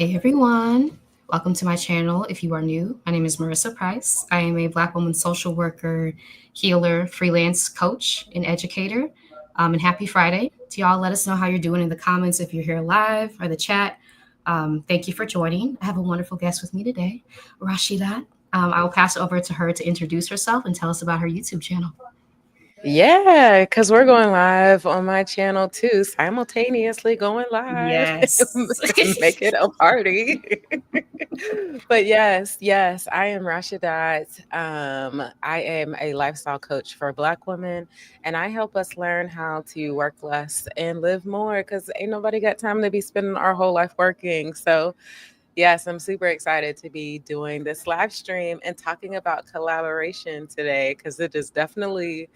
Hey everyone, welcome to my channel. If you are new, my name is Marissa Price. I am a Black woman social worker, healer, freelance coach, and educator. And happy Friday to y'all. Let us know how you're doing in the comments if you're here live or the chat. Thank you for joining. I have a wonderful guest with me today, Rashida. I will pass it over to her to introduce herself and tell us about her YouTube channel. Yeah, because we're going live on my channel too, simultaneously going live. Yes. Make it a party. But yes, I am Rashidat. I am a lifestyle coach for Black women, and I help us learn how to work less and live more because ain't nobody got time to be spending our whole life working. So, yes, I'm super excited to be doing this live stream and talking about collaboration today because it is definitely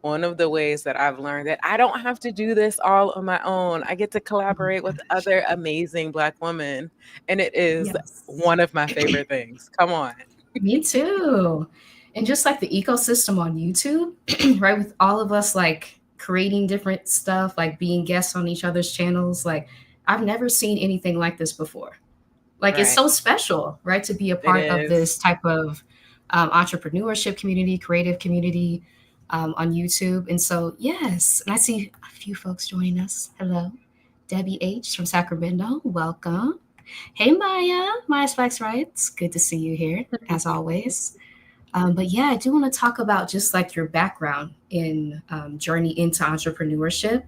one of the ways that I've learned that I don't have to do this all on my own. I get to Oh my collaborate with gosh. other amazing Black women, and it is Yes. one of my favorite things. Come on. Me too. And just like the ecosystem on YouTube, right? With all of us like creating different stuff, like being guests on each other's channels, like I've never seen anything like this before. Like it's Right. so special, right? To be a It part of is. this type of entrepreneurship community, creative community on YouTube. And so, yes, and I see a few folks joining us. Hello, Debbie H from Sacramento. Welcome. Hey, Maya Spikes Rights. Good to see you here, as always. But yeah, I do want to talk about just like your background in journey into entrepreneurship.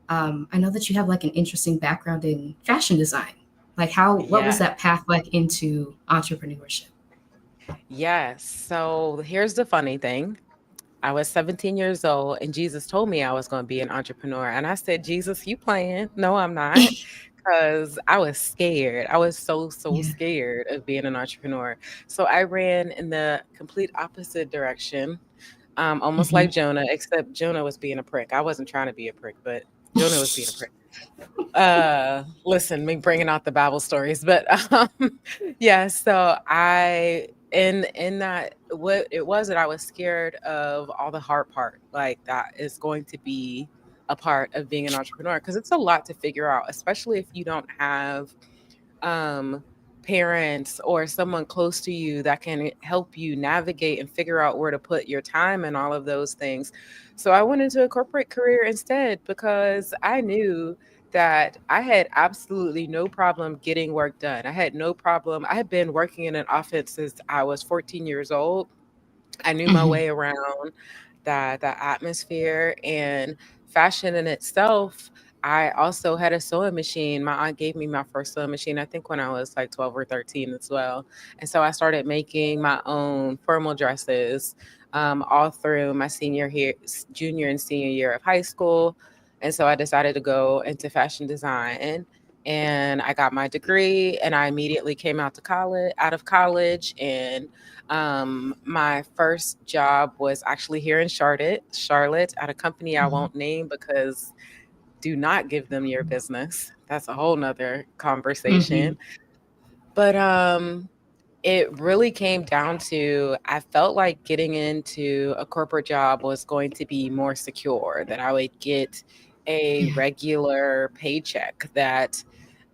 I know that you have like an interesting background in fashion design. Like, what was Yeah. that path like into entrepreneurship? Yes. So here's the funny thing. I was 17 years old and Jesus told me I was going to be an entrepreneur. And I said, Jesus, you playing? No, I'm not. Because I was scared. I was so Yeah. scared of being an entrepreneur. So I ran in the complete opposite direction, almost Hmm. like Jonah, except Jonah was being a prick. I wasn't trying to be a prick, but Jonah was being a prick. Listen, me bringing out the Bible stories, but yeah, so in that what it was that I was scared of all the hard part, like that is going to be a part of being an entrepreneur because it's a lot to figure out, especially if you don't have um, parents or someone close to you that can help you navigate and figure out where to put your time and all of those things. So I went into a corporate career instead because I knew that I had absolutely no problem getting work done. I had no problem. I had been working in an office since I was 14 years old. I knew my Hmm. way around that atmosphere and fashion in itself. I also had a sewing machine. My aunt gave me my first sewing machine, I think when I was like 12 or 13 as well. And so I started making my own formal dresses all through my junior and senior year of high school. And so I decided to go into fashion design and I got my degree and I immediately came out of college and my first job was actually here in Charlotte, at a company I Hmm. won't name because do not give them your business. That's a whole nother Hmm. conversation. But it really came down to I felt like getting into a corporate job was going to be more secure, that I would get a Yeah. regular paycheck, that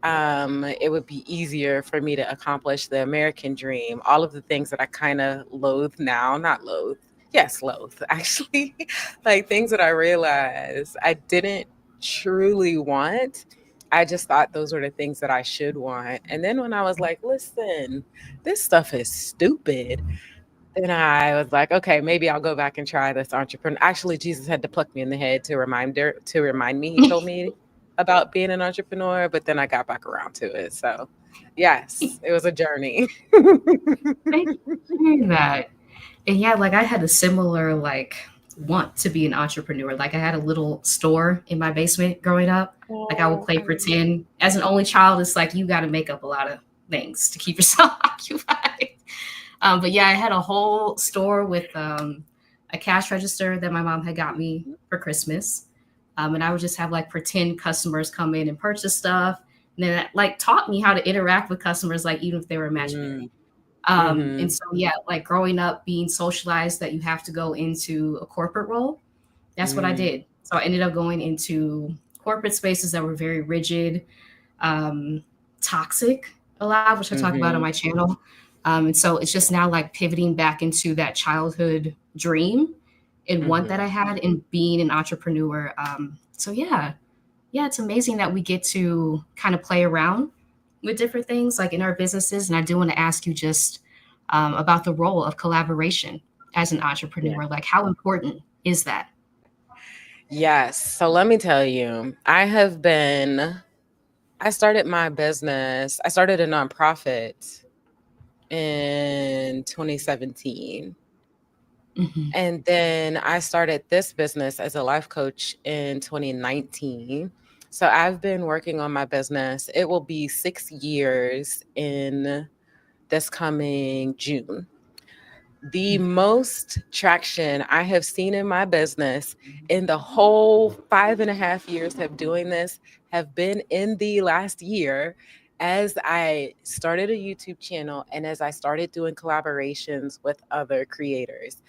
it would be easier for me to accomplish the American dream, all of the things that I kind of loathe now, not loathe, yes, loathe actually, like things that I realized I didn't truly want. I just thought those were the things that I should want. And then when I was like, listen, this stuff is stupid. Then I was like, okay, maybe I'll go back and try this entrepreneur. Actually, Jesus had to pluck me in the head to remind me. He told me about being an entrepreneur, but then I got back around to it. So, yes, it was a journey. I hear that. And yeah, like I had a similar like want to be an entrepreneur. Like I had a little store in my basement growing up. Like I would Oh, play I remember. pretend. As an only child, it's like you got to make up a lot of things to keep yourself occupied. But yeah, I had a whole store with a cash register that my mom had got me for Christmas. And I would just have like pretend customers come in and purchase stuff. And then that like taught me how to interact with customers, like even if they were imaginary. Mm, mm-hmm. And so, yeah, like growing up being socialized that you have to go into a corporate role, that's what I Mm, did. So I ended up going into corporate spaces that were very rigid, um, toxic. a lot, which I talk about on my Mhm. channel. And so it's just now like pivoting back into that childhood dream and want that I Mhm. had in being an entrepreneur. So yeah, it's amazing that we get to kind of play around with different things like in our businesses. And I do want to ask you just about the role of collaboration as an Yeah. entrepreneur. Like, how important is that? Yes. So let me tell you, I started my business. I started a nonprofit in 2017. Hmm. And then I started this business as a life coach in 2019. So I've been working on my business. It will be 6 years in this coming June. The most traction I have seen in my business in the whole 5.5 years of doing this have been in the last year as I started a YouTube channel and as I started doing collaborations with other creators.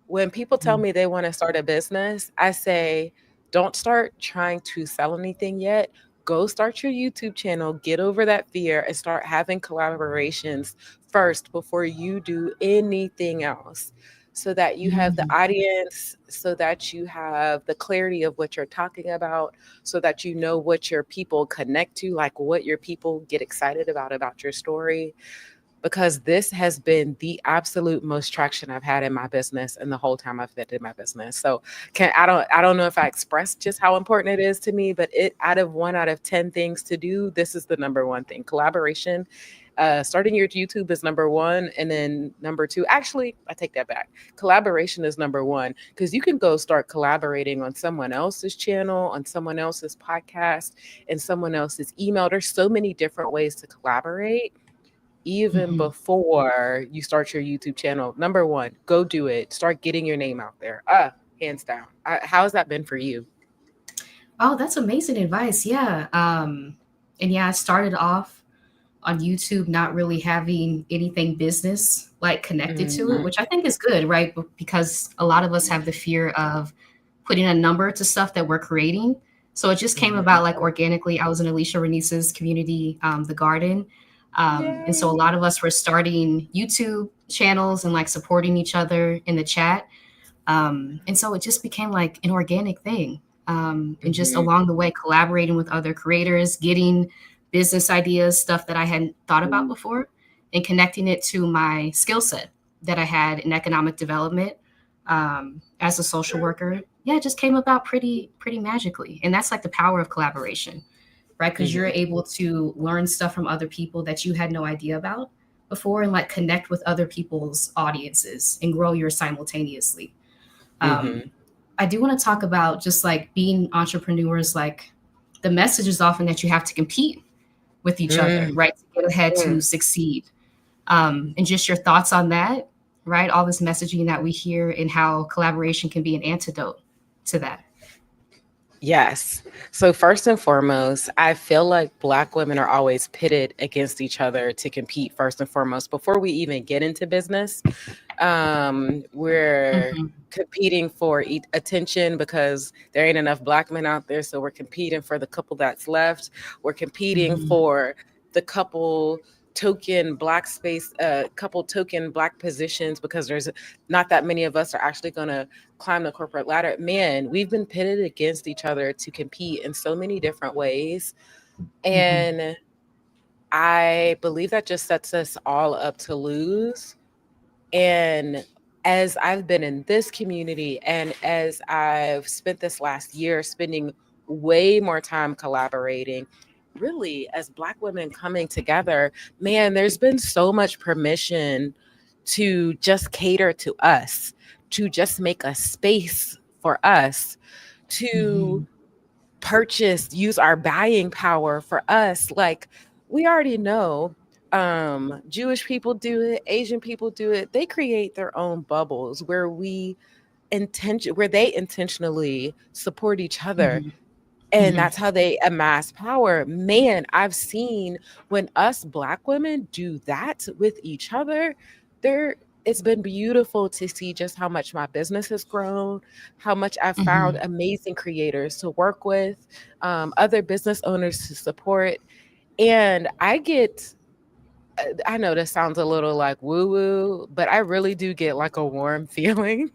When people tell me they want to start a business, I say, don't start trying to sell anything yet. Go start your YouTube channel, get over that fear, and start having collaborations first before you do anything else. So that you have the Hmm. audience, so that you have the clarity of what you're talking about, so that you know what your people connect to, like what your people get excited about your story, because this has been the absolute most traction I've had in my business and the whole time I've been in my business. So I don't know if I expressed just how important it is to me, but it out of 1 out of 10 things to do, this is the number one thing. Collaboration. Starting your YouTube is number one, and then number two. Actually, I take that back. Collaboration is number one because you can go start collaborating on someone else's channel, on someone else's podcast, and someone else's email. There's so many different ways to collaborate even Hmm. before you start your YouTube channel. Number one, go do it. Start getting your name out there. Hands down. How has that been for you? Oh, that's amazing advice. Yeah. And yeah, I started off on YouTube not really having anything business like connected to it, Mhm. which I think is good, right? Because a lot of us have the fear of putting a number to stuff that we're creating. So it just came Mhm. about like organically. I was in Alicia Renice's community, The Garden. And so a Yay. lot of us were starting YouTube channels and like supporting each other in the chat. And so it just became like an organic thing. And just Mhm. along the way, collaborating with other creators, getting business ideas, stuff that I hadn't thought about before, and connecting it to my skill set that I had in economic development as a social worker. Yeah, it just came about pretty magically, and that's like the power of collaboration, right? Because you're Mhm. able to learn stuff from other people that you had no idea about before, and like connect with other people's audiences and grow yours simultaneously. um, Mhm. I do want to talk about just like being entrepreneurs, like the message is often that you have to compete with each other, Mm. right? To get ahead, to Mm. succeed. And just your thoughts on that, right? All this messaging that we hear and how collaboration can be an antidote to that. Yes. So first and foremost, I feel like Black women are always pitted against each other to compete first and foremost before we even get into business. We're Mm-hmm, competing for attention because there ain't enough Black men out there, so we're competing for the couple that's left. We're competing mm-hmm, for the couple token Black positions because there's not that many of us are actually going to climb the corporate ladder. Man, we've been pitted against each other to compete in so many different ways, mm-hmm, and I believe that just sets us all up to lose. And as I've been in this community and as I've spent this last year spending way more time collaborating, really, as Black women coming together, man, there's been so much permission to just cater to us, to just make a space for us, to mm-hmm, use our buying power for us. Like, we already know Jewish people do it, Asian people do it. They create their own bubbles where they intentionally support each other, mm-hmm, and mm-hmm, that's how they amass power. Man, I've seen when us Black women do that with each other, there it's been beautiful to see just how much my business has grown, how much I've found mm-hmm, amazing creators to work with, other business owners to support. And I get I know this sounds a little like woo woo, but I really do get like a warm feeling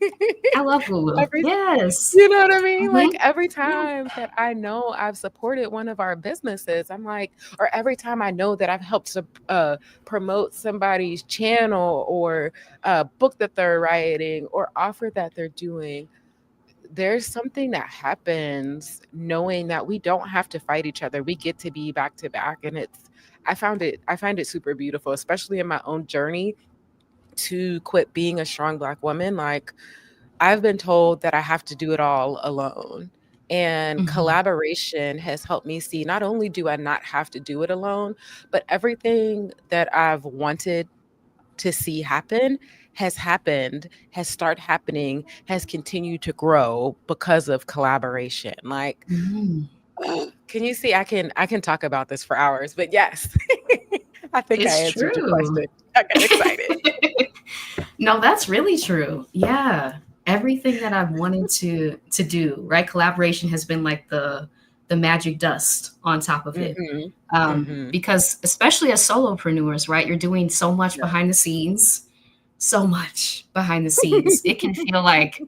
I love Hulu. every Yes. you know what I mean? Hmm. Like every Yeah. time that I know I've supported one of our businesses, I'm like, or every time I know that I've helped to promote somebody's channel or book that they're writing or offer that they're doing, there's something that happens knowing that we don't have to fight each other. We get to be back to back. And I find it super beautiful, especially in my own journey to quit being a strong Black woman. Like, I've been told that I have to do it all alone. And Hmm. collaboration has helped me see not only do I not have to do it alone, but everything that I've wanted to see happen has happened, has started happening, has continued to grow because of collaboration. Like, Hmm. can you see I can talk about this for hours, but yes. I think I It's answered your true. question. I got excited. No, that's really true. Yeah. Everything that I've wanted to do, right? Collaboration has been like the magic dust on top of it. Mhm. Mhm. Because especially as solopreneurs, right? You're doing so much Yeah. behind the scenes, so much behind the scenes. It can feel like,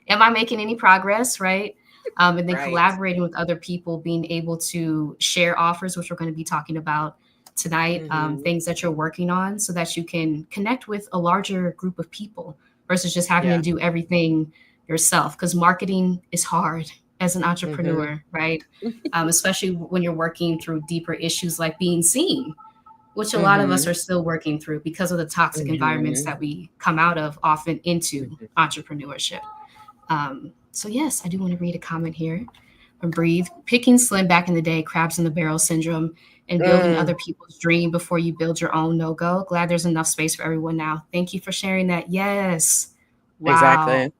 am I making any progress, right? And then Right. collaborating with other people, being able to share offers, which we're going to be talking about tonight, Mhm. things that you're working on so that you can connect with a larger group of people versus just having to Yeah. do everything yourself. Because marketing is hard as an Mhm. entrepreneur, right? Especially when you're working through deeper issues like being seen, which a lot of us Mhm. are still working through because of the toxic environments Mhm. that we come out of often into Mhm. entrepreneurship. So, yes, I do want to read a comment here from Breathe. Picking slim back in the day, crabs in the barrel syndrome, and building other Mm, people's dream before you build your own no go. Glad there's enough space for everyone now. Thank you for sharing that. Yes. Wow. exactly.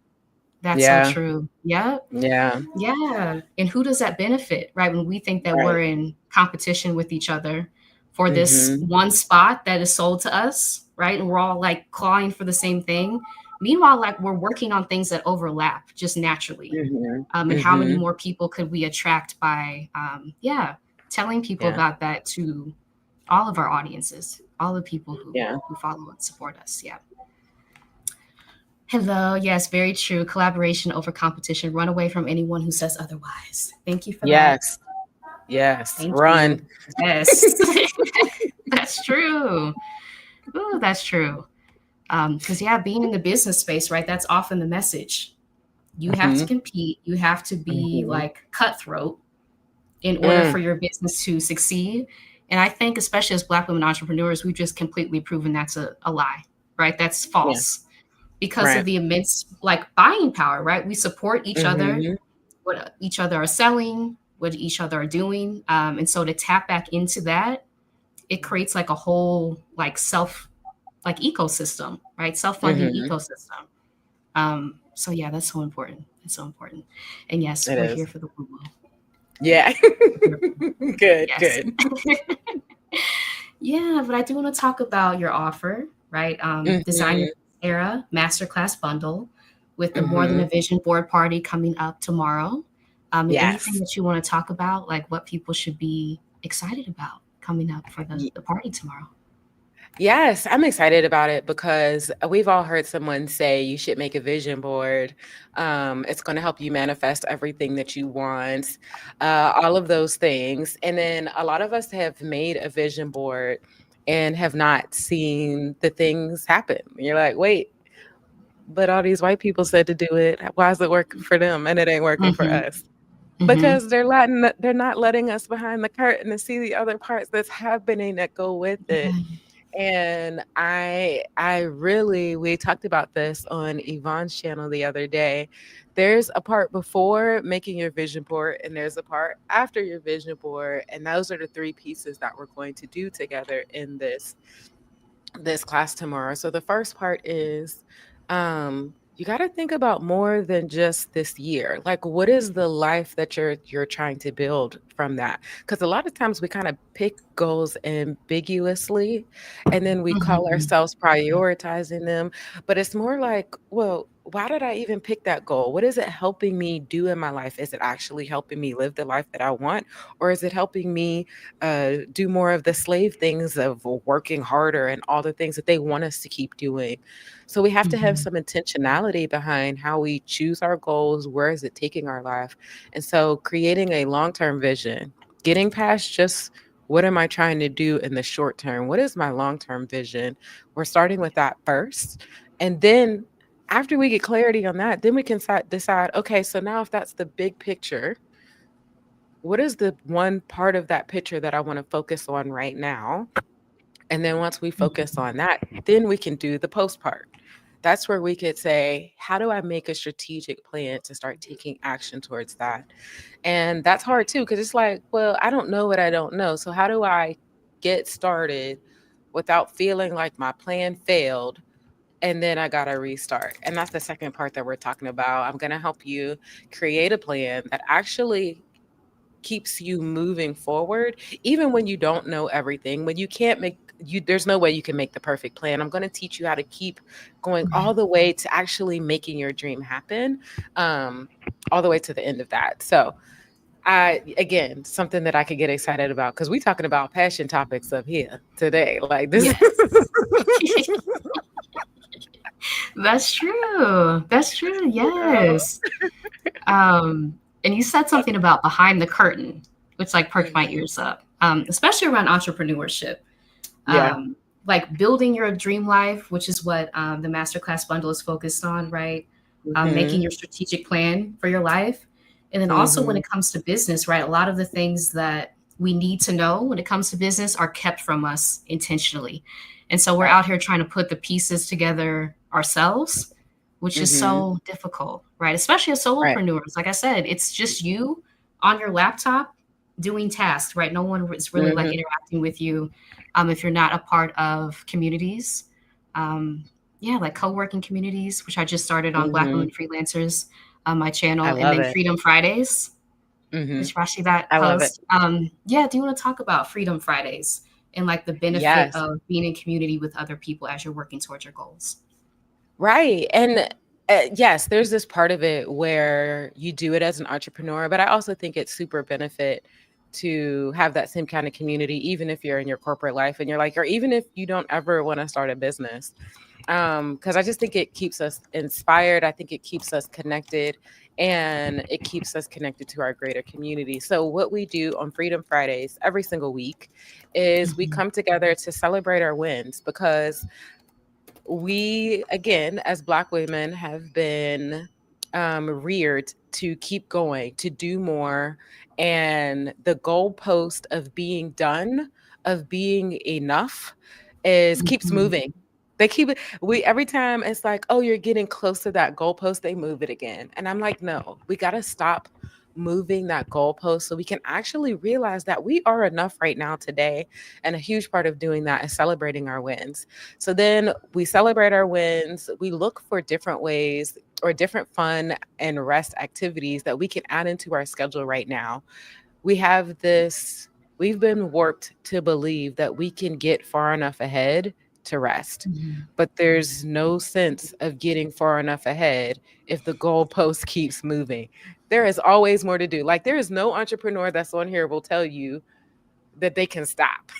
That's so Yeah. true. Yep. Yeah. Yeah. And who does that benefit, right? When we think that we're Right. in competition with each other for this Mhm. one spot that is sold to us, right? And we're all like clawing for the same thing. Meanwhile, like we're working on things that overlap just naturally. Mhm. And how many Mhm. more people could we attract by, yeah, telling people Yeah. about that to all of our audiences, all the people Yeah. who follow and support us. Yeah. Hello. Yes, very true. Collaboration over competition. Run away from anyone who says otherwise. Thank you for that. Yes. Yes. Thank Run. you. Yes, that's true. Ooh, that's true. Because yeah, being in the business space, right? That's often the message. You have to Mhm. compete. You have to be Mhm. like cutthroat in order Mm. for your business to succeed. And I think, especially as Black women entrepreneurs, we've just completely proven that's a lie, right? That's Yeah. false because of Right. the immense like buying power, right? We support each other, Mhm. what each other are selling, what each other are doing. And so to tap back into that, it creates like a whole like self like ecosystem, right? Self-funding Mhm. ecosystem. So yeah, that's so important. That's so important. And yes, It we're is. here for the woo woo. Yeah. Good, Yes. good. Yeah, but I do want to talk about your offer, right? Design Your Mhm. Era Masterclass Bundle with the More Than a Mhm. Vision board party coming up tomorrow. And anything Yes. that you want to talk about, like what people should be excited about coming up for the party tomorrow. Yes, I'm excited about it because we've all heard someone say you should make a vision board. It's going to help you manifest everything that you want, all of those things. And then a lot of us have made a vision board and have not seen the things happen. You're like, wait, but all these white people said to do it. Why is it working for them and it ain't working for Mm-hmm. us? Mm-hmm. Because they're not letting us behind the curtain to see the other parts that's happening that go with it. Yeah. And I really we talked about this on Yvonne's channel the other day. There's a part before making your vision board and there's a part after your vision board. And those are the three pieces that we're going to do together in this class tomorrow. So the first part is you got to think about more than just this year. Like what is the life that you're trying to build from that? Cuz a lot of times we kind of pick goals ambiguously and then we call Mm-hmm. ourselves prioritizing them, but it's more like, well, why did I even pick that goal? What is it helping me do in my life? Is it actually helping me live the life that I want? Or is it helping me do more of the slave things of working harder and all the things that they want us to keep doing? So we have to have Mhm. some intentionality behind how we choose our goals. Where is it taking our life? And so creating a long term vision, getting past just what am I trying to do in the short term? What is my long term vision? We're starting with that first. And then after we get clarity on that, then we can decide, okay, so now if that's the big picture, what is the one part of that picture that I want to focus on right now? And then once we focus Mhm. on that, then we can do the post part. That's where we could say, how do I make a strategic plan to start taking action towards that? And that's hard too, because it's like, well, I don't know what I don't know. So how do I get started without feeling like my plan failed and then I got to restart? And that's the second part that we're talking about. I'm going to help you create a plan that actually keeps you moving forward even when you don't know everything, when you can't make you there's no way you can make the perfect plan. I'm going to teach you how to keep going all Right. the way to actually making your dream happen, um all the way to the end of that. So I again, something that I could get excited about because we talking about passion topics up here today. Like this Yes. That's true. That's true. girl. Yes. And you said something about behind the curtain, which like perked my Mhm. ears up, especially around entrepreneurship. Yeah. Like building your dream life, which is what the masterclass bundle is focused on, right? Making Mhm. your strategic plan for your life. And then also when Mhm. it comes to business, right? A lot of the things that we need to know when it comes to business are kept from us intentionally. And so we're Right. out here trying to put the pieces together ourselves, which is Mhm. so difficult, right? Especially as Right. solopreneurs. Like I said, it's just you on your laptop doing tasks, right? No one is really like Mhm. interacting with you if you're not a part of communities. Um, yeah, like co-working communities, which I just started on Black Mhm. Women Freelancers on my I channel, and love then it. Freedom Fridays. Mhm. Did you see that I love it. post? Yeah, do you want to talk about Freedom Fridays and like the benefit Yes. of being in community with other people as you're working towards your goals? Right. And yes, there's this part of it where you do it as an entrepreneur, but I also think it's super benefit to have that same kind of community, even if you're in your corporate life and you're like, or even if you don't ever want to start a business. Because I just think it keeps us inspired. I think it keeps us connected and it keeps us connected to our greater community. So, what we do on Freedom Fridays every single week is we Mhm. come together to celebrate our wins because we, again, as Black women, have been reared to keep going, to do more. And the goalpost of being done, of being enough, is keeps Mhm. moving. They keep it. We every time it's like, oh, you're getting close to that goalpost, they move it again. And I'm like, no, we got to stop moving that goalpost so we can actually realize that we are enough right now today. And a huge part of doing that is celebrating our wins. So then we celebrate our wins. We look for different ways or different fun and rest activities that we can add into our schedule right now. We have this, we've been warped to believe that we can get far enough ahead to rest. Mhm. But there's no sense of getting far enough ahead if the goalpost keeps moving. There is always more to do. Like, there is no entrepreneur that's on here will tell you that they can stop.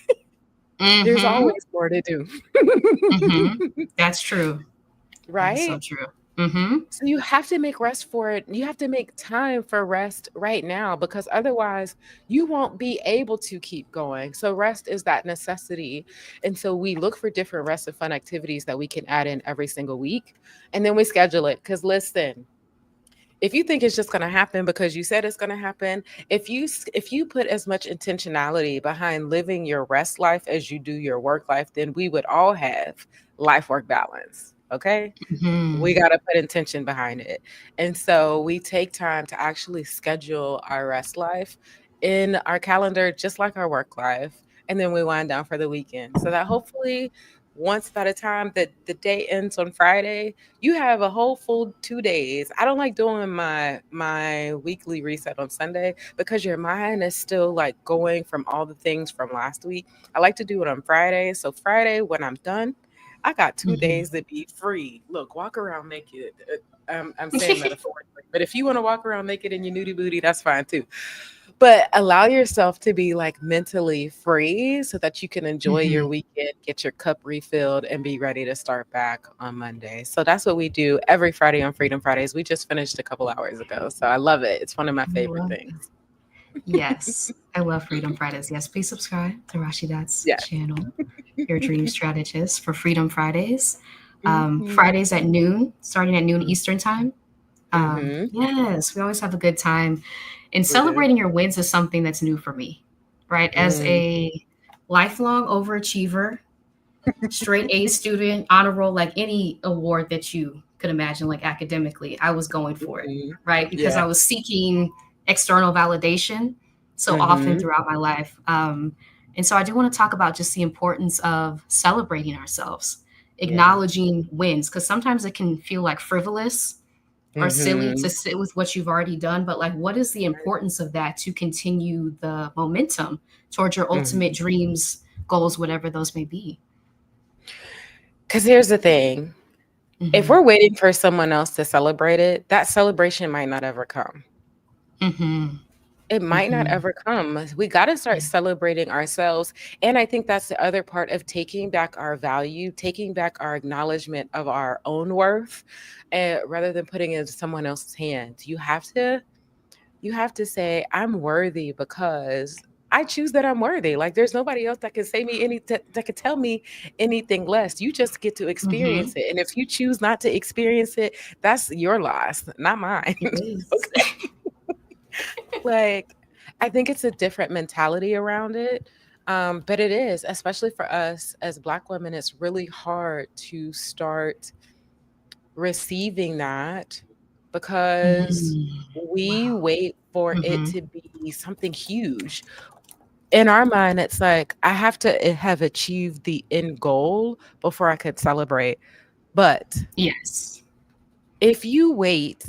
There's Mhm. always more to do. Mhm. That's true. That is so Right? true. Mhm. So you have to make rest for it. You have to make time for rest right now because otherwise you won't be able to keep going. So rest is that necessity. And so we look for different rest and fun activities that we can add in every single week. And then we schedule it. Because listen, if you think it's just going to happen because you said it's going to happen, if you put as much intentionality behind living your rest life as you do your work life, then we would all have life work balance. Okay, we Mhm. got to put intention behind it. And so we take time to actually schedule our rest life in our calendar, just like our work life. And then we wind down for the weekend. So that hopefully, once by the time that the day ends on Friday, you have a whole full 2 days. I don't like doing my weekly reset on Sunday because your mind is still like going from all the things from last week. I like to do it on Friday. So Friday, when I'm done, I got 2 days Mhm. to be free. Look, walk around naked. I'm saying metaphorically, but if you want to walk around naked in your nudie booty, that's fine too. But allow yourself to be like mentally free so that you can enjoy your Hmm. weekend, get your cup refilled, and be ready to start back on Monday. So that's what we do every Friday on Freedom Fridays. We just finished a couple hours ago. So I love it. It's one of my I favorite love things. it. Yes, I love Freedom Fridays. Yes, please subscribe to Rashidat's Yeah. channel, Your Dream Strategist, for Freedom Fridays. Hmm. Fridays at noon, starting at noon Eastern time. Hmm. Yes, we always have a good time. And We do. celebrating your wins is something that's new for me, right? As Mm. a lifelong overachiever, straight A student, honor roll, like any award that you could imagine, like academically, I was going for it, Hmm. right? Because Yeah. I was seeking external validation so often Hmm. throughout my life. And so I do want to talk about just the importance of celebrating ourselves, Yeah. acknowledging wins, because sometimes it can feel like frivolous or silly Hmm. to sit with what you've already done. But like, what is the importance of that to continue the momentum towards your ultimate Hmm. dreams, goals, whatever those may be? Because here's the thing, if Mm-hmm. we're waiting for someone else to celebrate it, that celebration might not ever come. Mm-hmm. It might not Mm-hmm. ever come. We got to start Yeah. celebrating ourselves. And I think that's the other part of taking back our value, taking back our acknowledgement of our own worth, rather than putting it in someone else's hands. You have to say, I'm worthy because I choose that I'm worthy. Like there's nobody else that can say me that could tell me anything less. You just get to Mm-hmm. experience it. And if you choose not to experience it, that's your loss, not mine. It is. Okay. Like, I think it's a different mentality around it. But it is, especially for us as Black women, it's really hard to start receiving that because Mm-hmm. we Wow. wait for it Mm-hmm. to be something huge. In our mind, it's like I have to have achieved the end goal before I could celebrate. But Yes. if you wait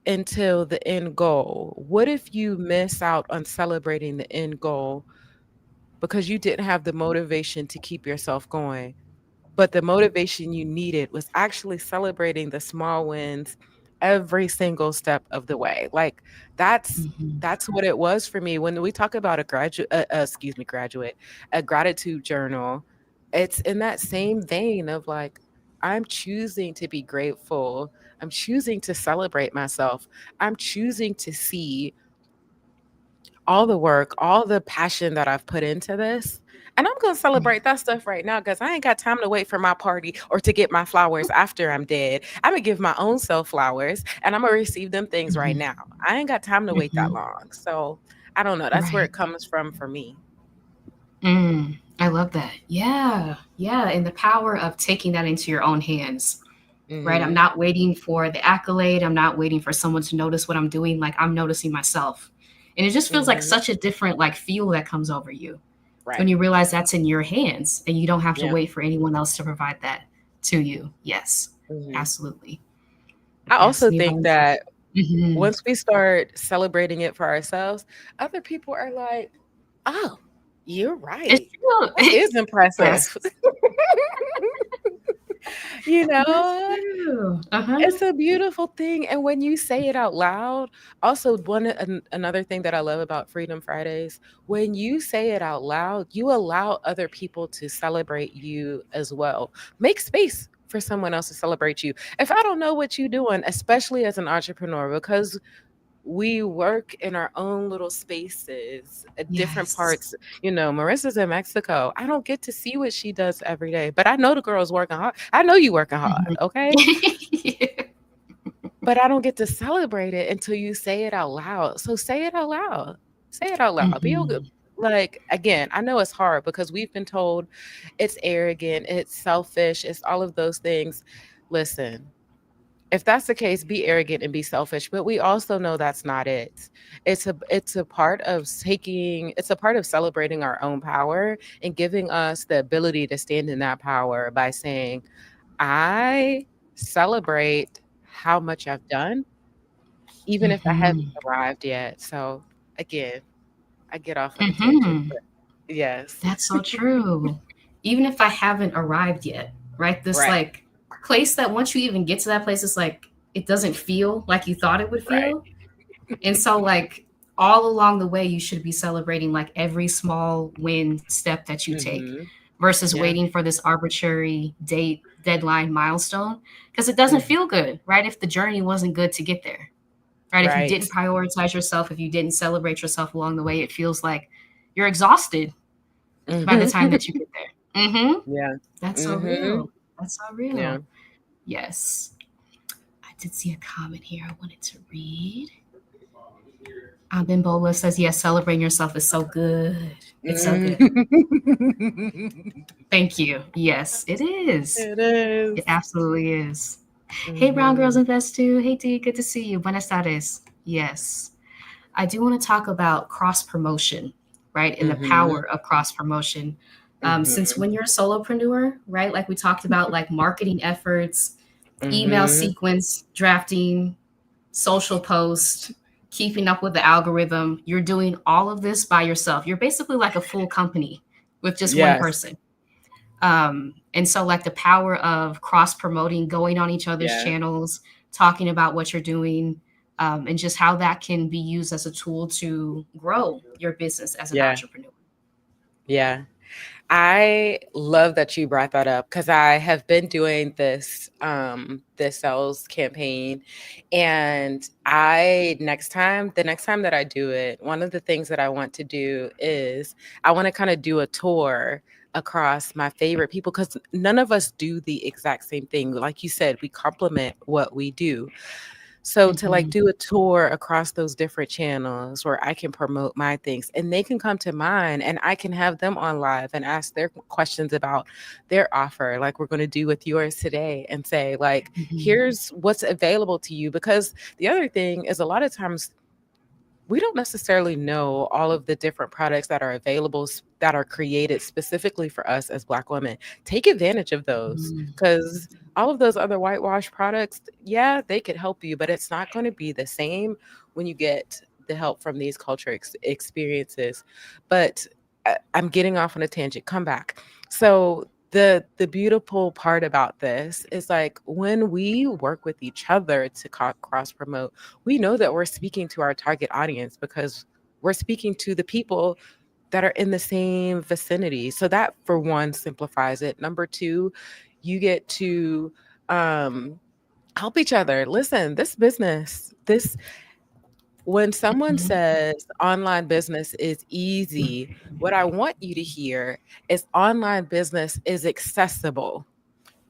until the end goal, what if you miss out on celebrating the end goal because you didn't have the motivation to keep yourself going? But the motivation you needed was actually celebrating the small wins every single step of the way. Like that's Mm-hmm. that's what it was for me when we talk about a graduate, a gratitude journal. It's in that same vein of like I'm choosing to be grateful. I'm choosing to celebrate myself. I'm choosing to see all the work, all the passion that I've put into this. And I'm going to celebrate that stuff right now because I ain't got time to wait for my party or to get my flowers after I'm dead. I'm going to give my own self flowers and I'm going to receive them things right Mm-hmm. now. I ain't got time to wait that Mm-hmm. long. So I don't know. That's where Right. it comes from for me. I love that. Yeah. Yeah. And the power of taking that into your own hands, right? I'm Hmm. not waiting for the accolade. I'm not waiting for someone to notice what I'm doing. Like I'm noticing myself. And it just feels like Hmm. such a different like feel that comes over you when Right. you realize that's in your hands and you don't have to Yeah. wait for anyone else to provide that to you. Yes. Hmm. Absolutely. I Yes. also Be think mindful. that Mm-hmm. once we start celebrating it for ourselves, other people are like, oh, you're It's right. true. That is Yes. impressive. You That's know, true. Uh-huh. it's a beautiful thing. And when you say it out loud, also another thing that I love about Freedom Fridays, when you say it out loud, you allow other people to celebrate you as well. Make space for someone else to celebrate you. If I don't know what you're doing, especially as an entrepreneur, because we work in our own little spaces at different Yes. parts. Marissa's in Mexico. I don't get to see what she does every day, but I know the girl's working hard. I know you working hard, Mhm. okay? But I don't get to celebrate it until you say it out loud. So say it out loud. Say it out loud. Mhm. Like again, I know it's hard because we've been told it's arrogant, it's selfish, it's all of those things. Listen, if that's the case, be arrogant and be selfish. But we also know that's not it. It's a part of it's a part of celebrating our own power and giving us the ability to stand in that power by saying, I celebrate how much I've done, even if I haven't Mhm. arrived yet. So again, I get off on a tangent, Mhm. but yes. That's so true. Even if I haven't arrived yet, right? This Right. like place that once you even get to that place, it's like it doesn't feel like you thought it would Right. feel. And so, like, all along the way, you should be celebrating like every small win step that you take Mhm. versus Yeah. waiting for this arbitrary date, deadline, milestone. Because it doesn't Mhm. feel good, right? If the journey wasn't good to get there, right? If you didn't Right. prioritize yourself, if you didn't celebrate yourself along the way, it feels like you're exhausted by the Mhm. time that you get there. Yeah. That's so Mhm. real. That's so Yeah. real. Yes. I did see a comment here I wanted to read. Bimbola says, yes, celebrating yourself is so good. It's so good. Mhm. Thank you. Yes, it is. It is. It absolutely is. Hey, Brown Girls Mhm. Invest too. Hey, D, good to see you. Buenas tardes. Yes. I do want to talk about cross promotion, right? And the Mhm. power of cross promotion. Since Mhm. when you're a solopreneur, right? Like we talked about, like marketing efforts, email Mhm. sequence, drafting, social post, keeping up with the algorithm. You're doing all of this by yourself. You're basically like a full company with just one Yes. person. And so, like the power of cross promoting, going on each other's Yeah. channels, talking about what you're doing, and just how that can be used as a tool to grow your business as an Yeah. entrepreneur. Yeah. I love that you brought that up because I have been doing this sales campaign, and the next time that I do it, one of the things that I want to do is I want to kind of do a tour across my favorite people because none of us do the exact same thing. Like you said, we complement what we do. So to like Mm-hmm. do a tour across those different channels where I can promote my things and they can come to mine and I can have them on live and ask their questions about their offer, like we're going to do with yours today, and say, like, Mm-hmm. here's what's available to you. Because the other thing is, a lot of times we don't necessarily know all of the different products that are available that are created specifically for us as Black women. Take advantage of those because all of those other whitewash products, yeah, they could help you, but it's not going to be the same when you get the help from these culture experiences. But I'm getting off on a tangent. Come back. So the beautiful part about this is, like, when we work with each other to cross promote, we know that we're speaking to our target audience because we're speaking to the people that are in the same vicinity. So that, for one, simplifies it. Number two, you get to um, help each other. Listen, this business, this when someone Mm-hmm. says online business is easy, what I want you to hear is online business is accessible.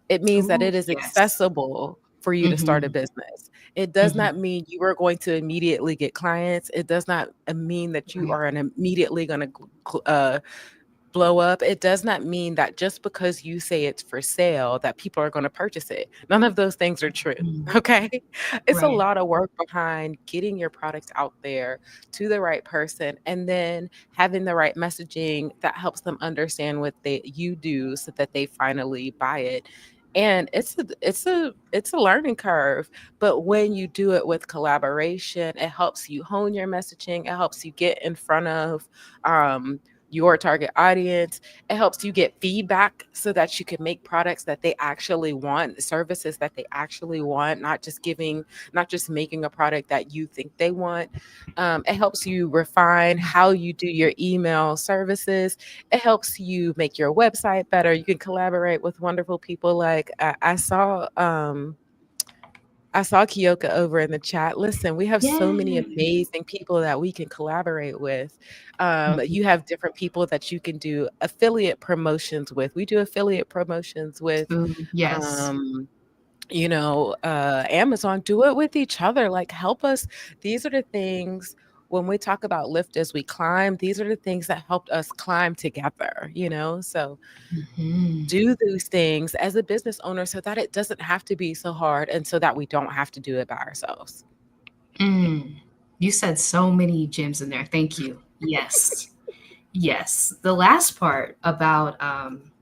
It means that Oh, it is yes. accessible for you to start a Mm-hmm. business. It does Mm-hmm. not mean you are going to immediately get clients. It does not mean that you Right. are immediately going to blow up. It does not mean that just because you say it's for sale that people are going to purchase it. None of those things are true. Mm. Okay? It's a Right. lot of work behind getting your products out there to the right person, and then having the right messaging that helps them understand what you do so that they finally buy it. And it's a learning curve, but when you do it with collaboration, it helps you hone your messaging. It helps you get in front of um your target audience. It helps you get feedback so that you can make products that they actually want, services that they actually want, not just making a product that you think they want. It helps you refine how you do your email services. It helps you make your website better. You can collaborate with wonderful people. Like I saw Kyoka over in the chat. Listen, we have so many Yay. amazing people that we can collaborate with. Mhm. You have different people that you can do affiliate promotions with. We do affiliate promotions with, Ooh, yes. um, Amazon. Do it with each other. Like, help us. These are the things. When we talk about lift as we climb, these are the things that helped us climb together. So Mhm. do those things as a business owner so that it doesn't have to be so hard and so that we don't have to do it by ourselves. Mm. You said so many gems in there. Thank you. Yes. Yes. The last part about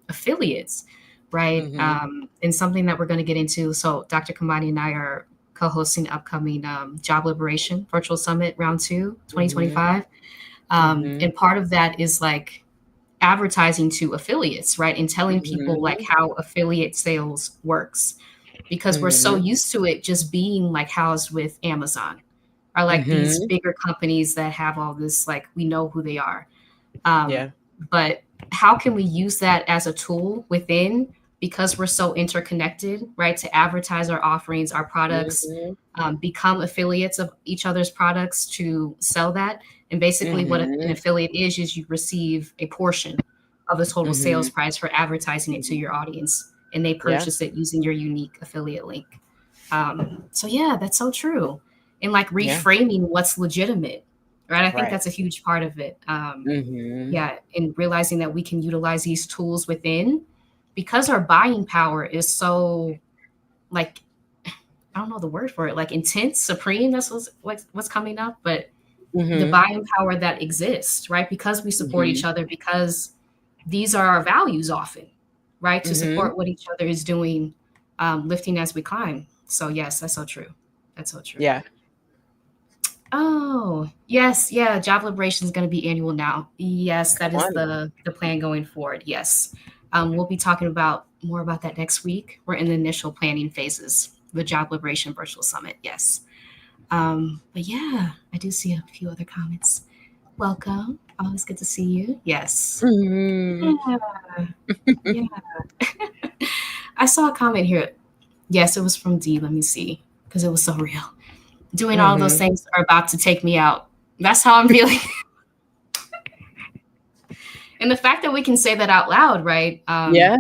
affiliates, right? Mhm. And something that we're going to get into. So, Dr. Kamani and I are co hosting upcoming Job Liberation Virtual Summit Round 2, Mhm. 2025. Mhm. And part of that is like advertising to affiliates, right? And telling people like Mhm. how affiliate sales works. because we're so Mhm. used to it just being like housed with Amazon or like these Mhm. bigger companies that have all this, like we know who they are. Um, Yeah. but how can we use that as a tool within, because we're so interconnected, right? To advertise our offerings, our products, Mhm. become affiliates of each other's products to sell that. And basically, what an Mhm. affiliate is you receive a portion of the total sales Mhm. price for advertising it to your audience, and they Yeah. purchase it using your unique affiliate link. So yeah, that's so true. And like Yeah. reframing what's legitimate, right? I think Right. that's a huge part of it. Mhm. Yeah, and realizing that we can utilize these tools within, because our buying power is so, like, I don't know the word for it, like intense, supreme. That's what's coming up, but the Mhm. buying power that exists, right? Because we support each Mhm. other, because these are our values often, right? To Mhm. support what each other is doing, lifting as we climb. So yes, that's so true. That's so true. Yeah. Oh, yes, yeah, job liberation is going to be annual now. Yes, that Come is on now. the plan going forward. Yes. We'll be talking about more about that next week. We're in the initial planning phases, the Job Liberation Virtual Summit. Yes. But yeah, I do see a few other comments. Welcome. Always good to see you. Yes. Mhm. Yeah. Yeah. I saw a comment here. Yes, it was from D. Let me see, because it was so real. Doing all those Mhm. things are about to take me out. That's how I'm feeling. And the fact that we can say that out loud, right? Yeah.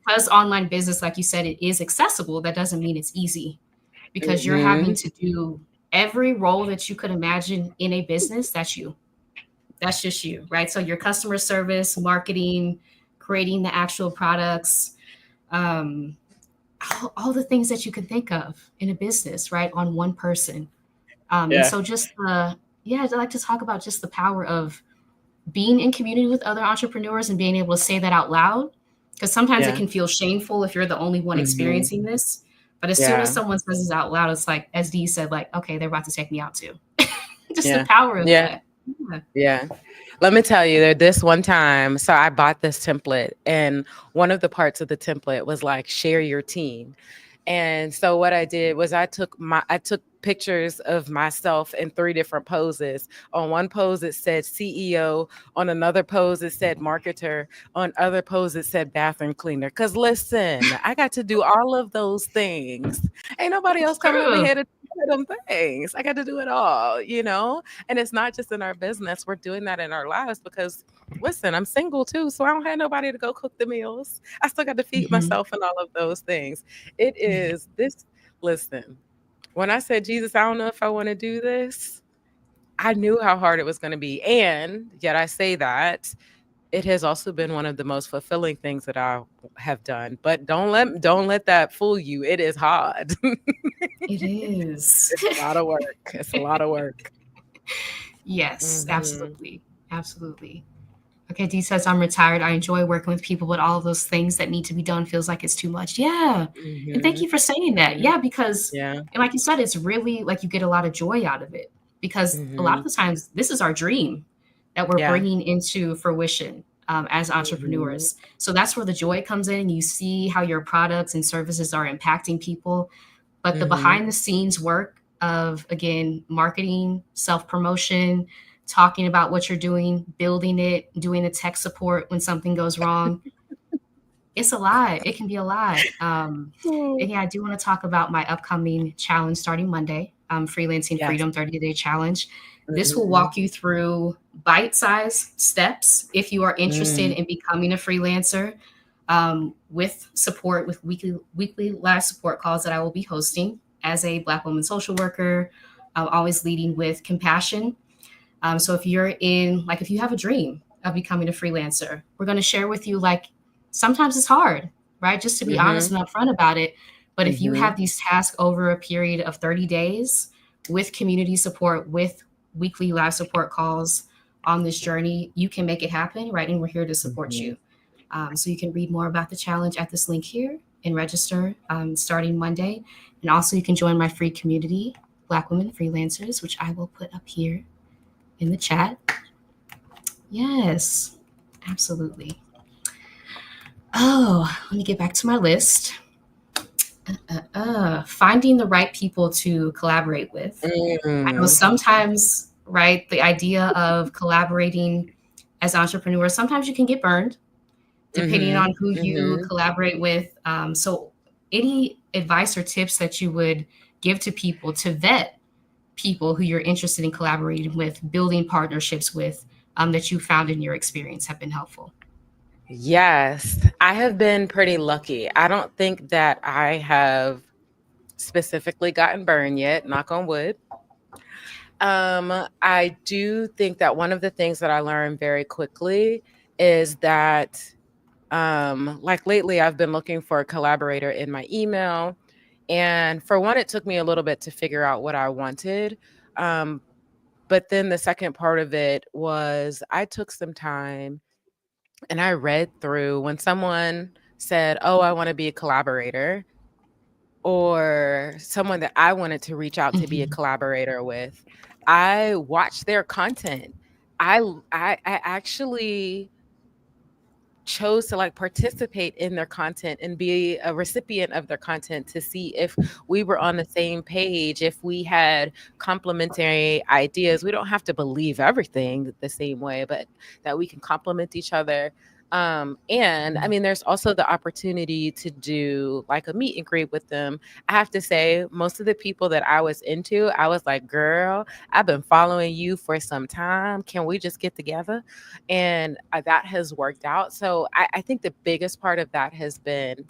Because online business, like you said, it is accessible. That doesn't mean it's easy, because you're having Mhm. to do every role that you could imagine in a business. That's you. That's just you, right? So your customer service, marketing, creating the actual products, um, all the things that you could think of in a business, right? On one person. And Yeah. so just yeah, I'd like to talk about just the power of being in community with other entrepreneurs and being able to say that out loud, because sometimes it Yeah. can feel shameful if you're the only one Mhm. experiencing this. But as soon as Yeah. someone says this out loud, it's like, as Dee said, like, okay, they're about to take me out too. Just the Yeah. power of Yeah. that. Yeah. Yeah. Let me tell you that this one time, so I bought this template, and one of the parts of the template was like share your team. And so what I did was I took pictures of myself in three different poses. On one pose it said CEO, on another pose it said marketer, on other pose it said bathroom cleaner. Cause listen, I got to do all of those things. Ain't nobody It's else coming over true. here to do them things. I got to do it all. And it's not just in our business. We're doing that in our lives because listen, I'm single too, so I don't have nobody to go cook the meals. I still got to feed Hmm. myself and all of those things. It Yeah, is this listen, when I said, Jesus, I don't know if I want to do this, I knew how hard it was going to be. And yet I say that it has also been one of the most fulfilling things that I have done. But don't let that fool you. It is hard. it is. It's a lot of work. It's a lot of work. Yes, Mhm. absolutely. Absolutely. Okay, Dee says, I'm retired. I enjoy working with people, but all of those things that need to be done feels like it's too much. Yeah. And thank Mhm. you for saying that. Mhm. Yeah, because, Yeah. and like you said, it's really like you get a lot of joy out of it, because a lot of Mhm. the times this is our dream that we're Yeah. bringing into fruition, as Mhm. entrepreneurs. So that's where the joy comes in. You see how your products and services are impacting people, but the Mhm. behind the scenes work of, again, marketing, self promotion, talking about what you're doing, building it, doing the tech support when something goes wrong, it's a lot. It can be a lot. Mm. And yeah, I do want to talk about my upcoming challenge starting Monday, Freelancing Yes. Freedom 30-day challenge. This will Mhm. walk you through bite-sized steps if you are interested Mm. in becoming a freelancer, with support, with weekly live support calls that I will be hosting as a Black woman social worker. Always leading with compassion. So if you're in, like, if you have a dream of becoming a freelancer, we're going to share with you, like, sometimes it's hard, right? Just to be honest Mhm. and upfront about it. But if you Mhm. have these tasks over a period of 30 days with community support, with weekly live support calls on this journey, you can make it happen, right? And we're here to support Mhm. you. So you can read more about the challenge at this link here and register, starting Monday. And also, you can join my free community, Black Women Freelancers, which I will put up here in the chat. Yes, absolutely. Oh, let me get back to my list. Finding the right people to collaborate with. I know Mm. sometimes, right, the idea of collaborating as entrepreneurs, sometimes you can get burned depending Mhm. on who you Mhm. collaborate with. So, any advice or tips that you would give to people to vet people who you're interested in collaborating with, building partnerships with, that you found in your experience have been helpful? Yes, I have been pretty lucky. I don't think that I have specifically gotten burned yet, knock on wood. I do think that one of the things that I learned very quickly is that, like lately, I've been looking for a collaborator in my email. And for one, it took me a little bit to figure out what I wanted. Um, but then the second part of it was I took some time and I read through when someone said, "Oh, I want to be a collaborator," or someone that I wanted to reach out to be a Hmm. collaborator with. I watched their content. I actually chose to like participate in their content and be a recipient of their content to see if we were on the same page, if we had complementary ideas. We don't have to believe everything the same way, but that we can complement each other. And I mean, there's also the opportunity to do like a meet and greet with them. I have to say, most of the people that I was into, I was like, girl, I've been following you for some time. Can we just get together? And that has worked out. So I think the biggest part of that has been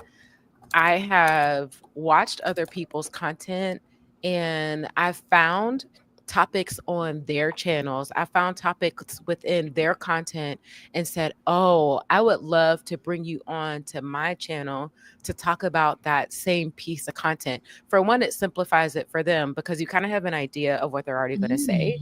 I have watched other people's content and I've found topics on their channels. I found topics within their content and said, "Oh, I would love to bring you on to my channel to talk about that same piece of content." For one, it simplifies it for them because you kind of have an idea of what they're already going to say.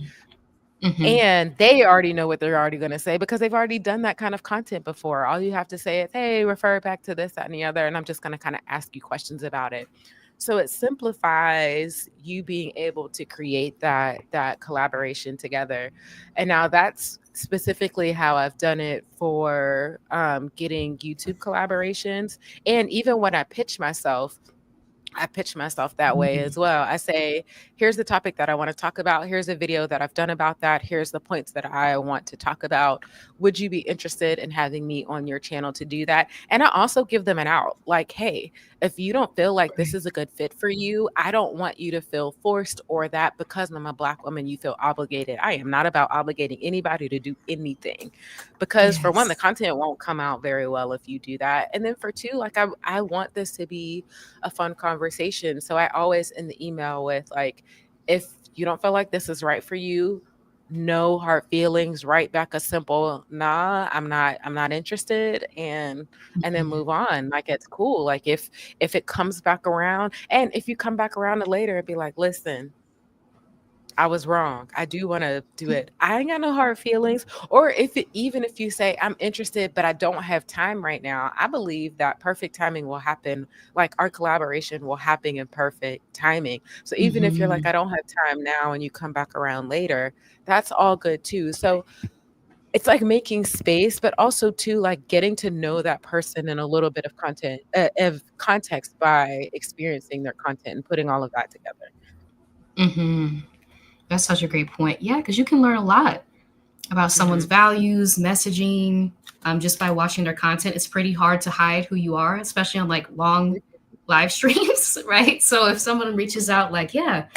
Hmm. And they already know what they're already gonna say because they've already done that kind of content before. All you have to say is, "Hey, refer back to this, that, and the other," and I'm just gonna kinda ask you questions about it. So it simplifies you being able to create that collaboration together. And now that's specifically how I've done it for, getting YouTube collaborations. And even when I pitch myself that way as well. I say, here's the topic that I want to talk about. Here's a video that I've done about that. Here's the points that I want to talk about. Would you be interested in having me on your channel to do that? And I also give them an out like, hey, if you don't feel like this Right. is a good fit for you, I don't want you to feel forced or that because I'm a Black woman, you feel obligated. I am not about obligating anybody to do anything because, for one, the Yes. content won't come out very well if you do that. And then for two, like, I want this to be a fun conversation. So I always in the email with like, if you don't feel like this is right for you, no hard feelings, write back a simple, nah, I'm not interested, and then Mhm. move on. Like it's cool. Like if it comes back around, and if you come back around later and be like, listen, I was wrong. I do wanna do it. I ain't got no hard feelings, or even if you say, "I'm interested, but I don't have time right now," I believe that perfect timing will happen, like, our collaboration will happen in perfect timing. So even if you're like, Mhm. "I don't have time now," and you come back around later, that's all good too. So it's like making space, but also too, like, getting to know that person in a little bit of context by experiencing their content and putting all of that together. Mhm. That's such a great point. Yeah, because you can learn a lot about someone's Mhm. values, messaging, just by watching their content. It's pretty hard to hide who you are, especially on like long live streams, right? So if someone reaches out, like, yeah,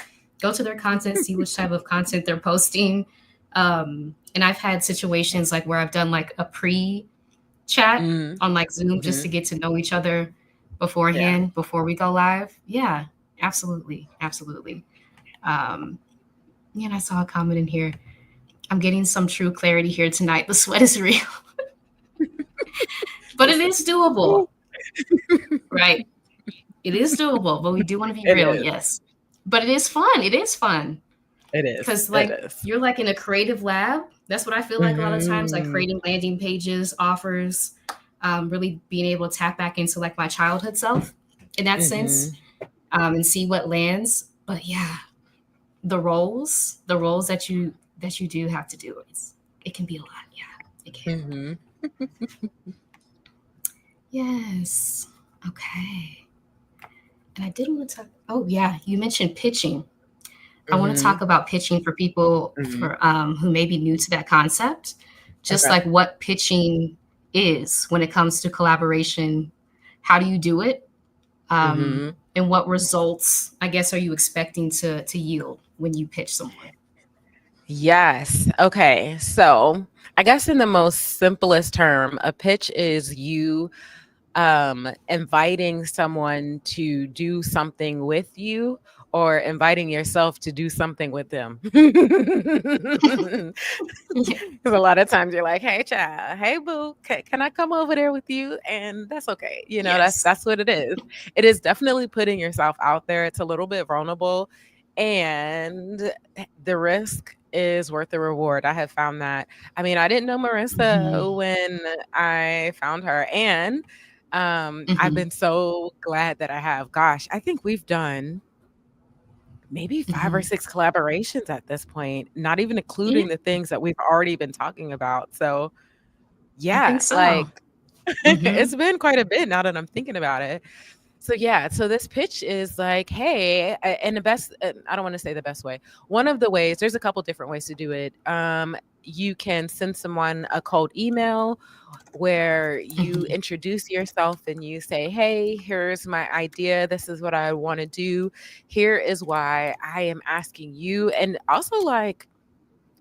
go to their content, see which type of content they're posting. And I've had situations like where I've done like a pre chat Mhm. on like Zoom just to Mhm. get to know each other Yeah. beforehand before we go live. Yeah, absolutely, absolutely. Um, yeah, and I saw a comment in here. I'm getting some true clarity here tonight. The sweat is real, but it Listen. is doable, Ooh. right? It is doable, but we do want to be It real, is. yes. But it is fun. It is fun It is. because, It like, is. you're like in a creative lab. That's what I feel like a lot of times, like Mhm. creating landing pages, offers, really being able to tap back into like my childhood self in that sense, Mhm. and see what lands. But yeah, the roles that you do have to do, it can be a lot. Yeah, it can. Mhm. Yes. Okay. And I did want to talk. Oh yeah, you mentioned pitching. I want to Mm-hmm. talk about pitching for people Mm-hmm. for who may be new to that concept, just Okay. like what pitching is when it comes to collaboration. How do you do it? Mm-hmm. And what results, I guess, are you expecting to yield when you pitch someone? Yes. Okay. So I guess in the most simplest term, a pitch is you inviting someone to do something with you or inviting yourself to do something with them. Yeah. Because a lot of times you're like, "Hey, child, hey, boo, can I come over there with you?" And that's okay. Yes. That's what it is. It is definitely putting yourself out there. It's a little bit vulnerable, and the risk is worth the reward. I have found that. I mean, I didn't know Hmm. Marissa when I found her, and I've Hmm. been so glad that I have. Gosh, I think we've done maybe 5 or Hmm. 6 collaborations at this point, not even Yeah, including the things that we've already been talking about. So, I yeah, think so. like Hmm. it's been quite a bit now that I'm thinking about it. So yeah, so this pitch is like, hey, and the best, I don't want to say the best way. One of the ways, there's a couple different ways to do it. You can send someone a cold email where you Hmm. introduce yourself and you say, hey, here's my idea. This is what I want to do. Here is why I am asking you. And also, like,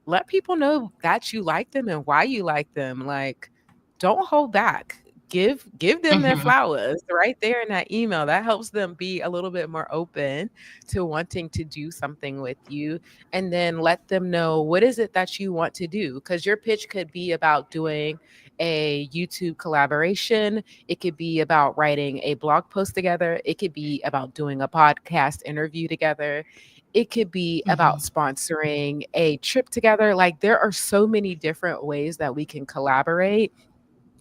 let people know that you like them and why you like them. Like, don't hold back. Give them their Hmm. flowers right there in that email. That helps them be a little bit more open to wanting to do something with you. And then let them know what is it that you want to do. Because your pitch could be about doing a YouTube collaboration. It could be about writing a blog post together. It could be about doing a podcast interview together. It could be about Hmm. sponsoring a trip together. Like there are so many different ways that we can collaborate.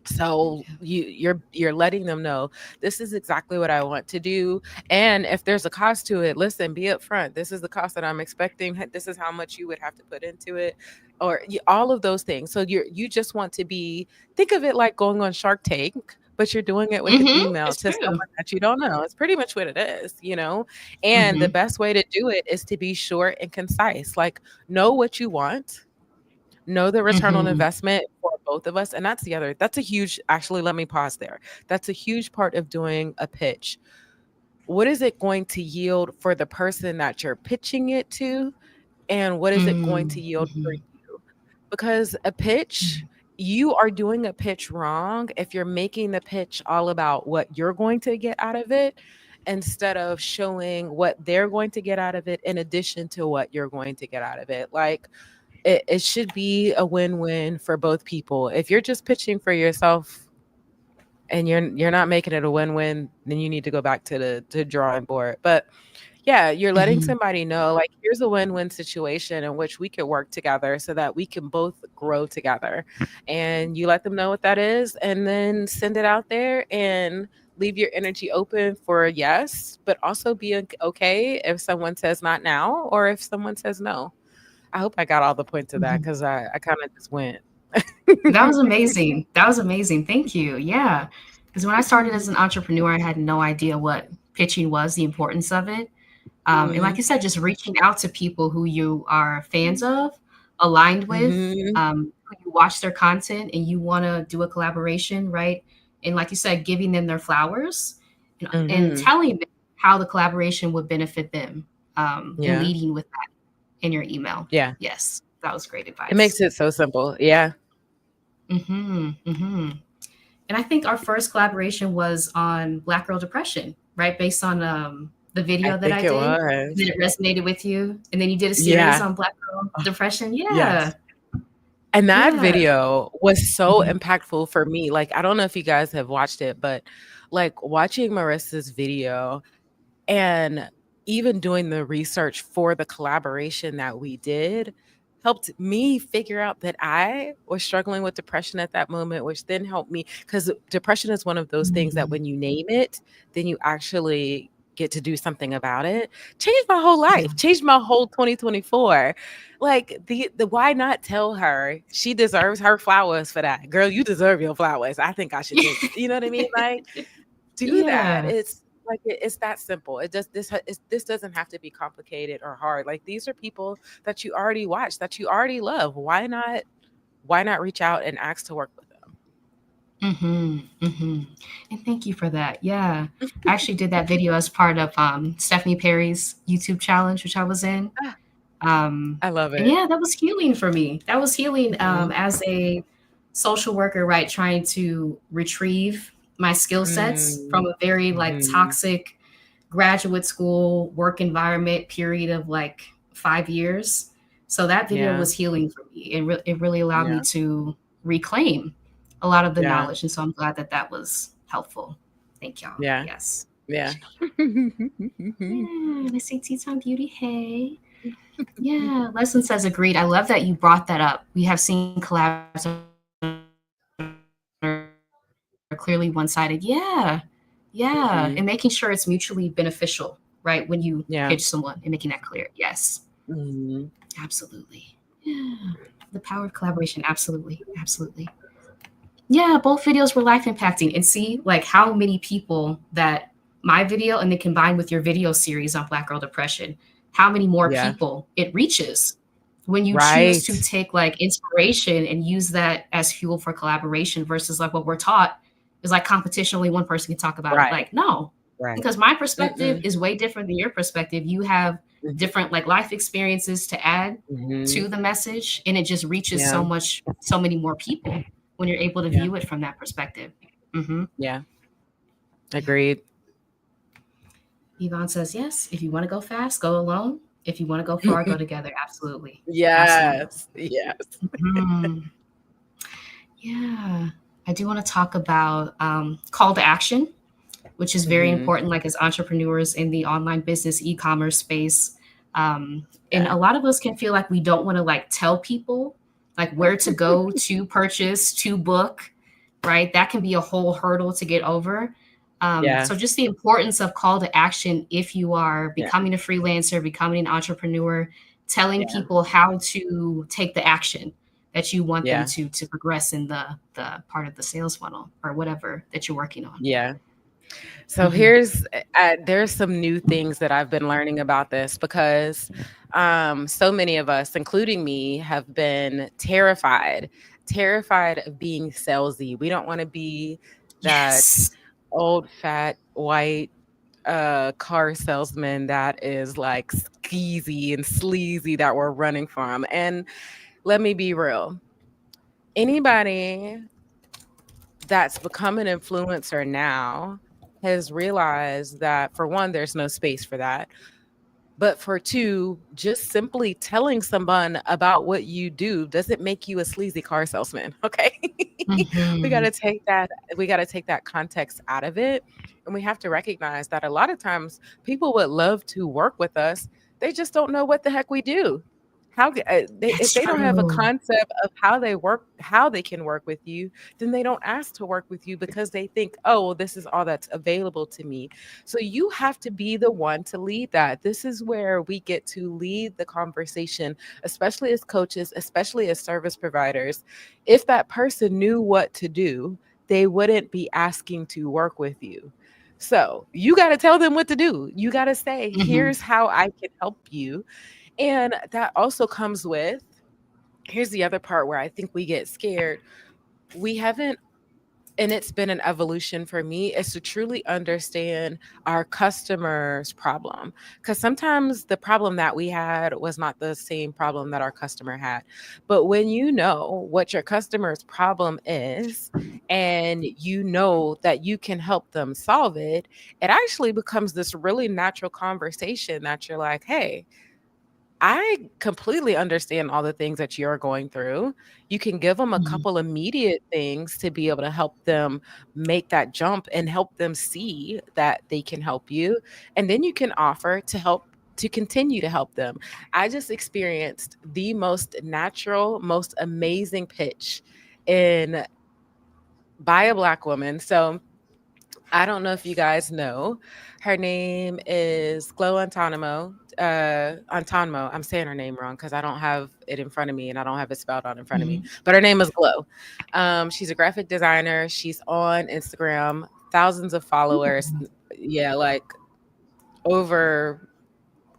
So you're letting them know this is exactly what I want to do. And if there's a cost to it, listen, be upfront. This is the cost that I'm expecting. This is how much you would have to put into it, or all of those things. So you just want to be, think of it like going on Shark Tank, but you're doing it with an Hmm. email It's to true. someone that you don't know. It's pretty much what it is. And the Hmm. best way to do it is to be short and concise. Like know what you want, know the return on Hmm. investment for both of us. And that's a huge, actually, let me pause there. That's a huge part of doing a pitch. What is it going to yield for the person that you're pitching it to? And what is it going Hmm. to yield for you? Because a pitch, you are doing a pitch wrong if you're making the pitch all about what you're going to get out of it instead of showing what they're going to get out of it in addition to what you're going to get out of it. Like it should be a win-win for both people. If you're just pitching for yourself and you're not making it a win-win, then you need to go back to the drawing board. But yeah, you're letting Hmm. somebody know like here's a win-win situation in which we could work together so that we can both grow together. And you let them know what that is and then send it out there and leave your energy open for a yes, but also be okay if someone says not now or if someone says no. I hope I got all the points of that Hmm. because I kind of just went. That was amazing. That was amazing. Thank you. Yeah. Because when I started as an entrepreneur, I had no idea what pitching was, the importance of it. And like Mhm. you said, just reaching out to people who you are fans of, aligned with, Mhm. who you watch their content and you want to do a collaboration, right? And like you said, giving them their flowers and Mhm. telling them how the collaboration would benefit them, and Yeah. leading with that in your email. Yeah. Yes, that was great It advice. makes it so simple. Yeah. Hmm. Hmm. And I think our first collaboration was on Black Girl Depression, right? Based on the I video that I think it did. And was. then it resonated with you. And then you did a series Yeah. on Black Girl Oh, Depression. Yeah. yes. And that Yeah. video was so Hmm. impactful for me. Like, I don't know if you guys have watched it, but like watching Marissa's video and even doing the research for the collaboration that we did helped me figure out that I was struggling with depression at that moment, which then helped me because depression is one of those things that Hmm. when you name it, then you actually get to do something about it. Changed my whole Yeah. life, changed my whole 2024. Like the why not tell her she deserves her flowers for that? Girl, you deserve your flowers. I think I should take, you know what I mean? Like do that. Yeah. It's Like it's that simple. It does this doesn't have to be complicated or hard. Like these are people that you already watch, that you already love. Why not reach out and ask to work with them? Mm-hmm. Mm-hmm. And thank you for that. Yeah. I actually did that video as part of Stephanie Perry's YouTube challenge, which I was in. Ah, Um, I love and it. yeah, that was healing for me. That was healing Mhm. as a social worker, right? Trying to retrieve my skill sets from Mm. a very like Mhm. toxic graduate school work environment period of like 5 years. So that video Yeah. was healing for me. It really allowed me Yeah. to reclaim a lot of the Yeah. knowledge. And so I'm glad that that was helpful. Thank y'all. Yeah. Yes. Yeah. Yeah, I see Tea Time Beauty. Hey. Yeah, Lesson says agreed. I love that you brought that up. We have seen collabs that are clearly one sided. Yeah, and making sure Mhm. it's mutually beneficial, right? When you pitch Yeah. someone and making that clear. Yes, Mhm. absolutely. Yeah, the power of collaboration. Absolutely, absolutely. Yeah, both videos were life impacting. And see, like, how many people that my video and then combined with your video series on Black Girl Depression, how many more Yeah. people it reaches when you choose to Right. take like inspiration and use that as fuel for collaboration versus like what we're taught is like competition, only one person can talk about it. Right. Like, no, Right. because my perspective Mm-mm. is way different than your perspective. You have Mhm. different like life experiences to add Mhm. to the message, and it just reaches Yeah. so much, so many more people when you're able to Yeah. view it from that perspective. Mm-hmm. Yeah. Yeah. Agreed. Yvonne says, yes, if you want to go fast, go alone. If you want to go far, go together. Absolutely. Absolutely. Yes. Yes. Hmm. Yeah. I do want to talk about call to action, which is very Mhm. important, like as entrepreneurs in the online business, e commerce space. Um, and Yeah. a lot of us can feel like we don't want to like tell people like where to go to purchase, to book, right? That can be a whole hurdle to get over. Yeah. So just the importance of call to action if you are Yeah. becoming a freelancer, becoming an entrepreneur, telling Yeah. people how to take the action that you want them Yeah. to progress in the part of the sales funnel or whatever that you're working on. Yeah. So Hmm. there's some new things that I've been learning about this because so many of us, including me, have been terrified of being salesy. We don't want to be that Yes. old fat white car salesman that is like skeezy and sleazy that we're running from. And let me be real. Anybody that's become an influencer now has realized that for one, there's no space for that. But for two, just simply telling someone about what you do doesn't make you a sleazy car salesman. Okay. we Hmm. gotta take that, we gotta take that context out of it. And we have to recognize that a lot of times people would love to work with us. They just don't know what the heck we do. If That's they don't have a true. concept of how they work, how they can work with you, then they don't ask to work with you because they think, oh, well, this is all that's available to me. So you have to be the one to lead that. This is where we get to lead the conversation, especially as coaches, especially as service providers. If that person knew what to do, they wouldn't be asking to work with you. So you got to tell them what to do. You got to say, Hmm. here's how I can help you. And that also comes with, here's the other part where I think we get scared. We haven't, and it's been an evolution for me, is to truly understand our customer's problem. Because sometimes the problem that we had was not the same problem that our customer had. But when you know what your customer's problem is, and you know that you can help them solve it, it actually becomes this really natural conversation that you're like, hey, I completely understand all the things that you're going through. You can give them a Hmm. couple immediate things to be able to help them make that jump and help them see that they can help you. And then you can offer to help to continue to help them. I just experienced the most natural, most amazing pitch in by a Black woman. So I don't know if you guys know. Her name is Glow Antonimo. Antonimo. I'm saying her name wrong because I don't have it in front of me and I don't have it spelled out in front of me. Hmm. But her name is Glow. She's a graphic designer. She's on Instagram, thousands of followers. yeah, like over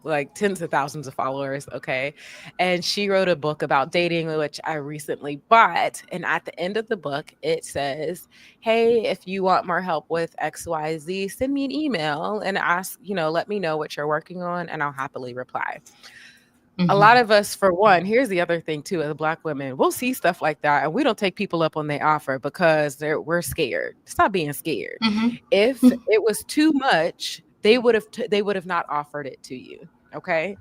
like tens of thousands of followers, okay? And she wrote a book about dating, which I recently bought. And at the end of the book, it says, hey, if you want more help with XYZ, send me an email and ask, let me know what you're working on, and I'll happily reply. A lot Mhm. of us, for one, here's the other thing too, as Black women, we'll see stuff like that and we don't take people up on their offer because we're scared. Stop being scared. Mhm. If it was too much, they would have not offered it to you. Okay,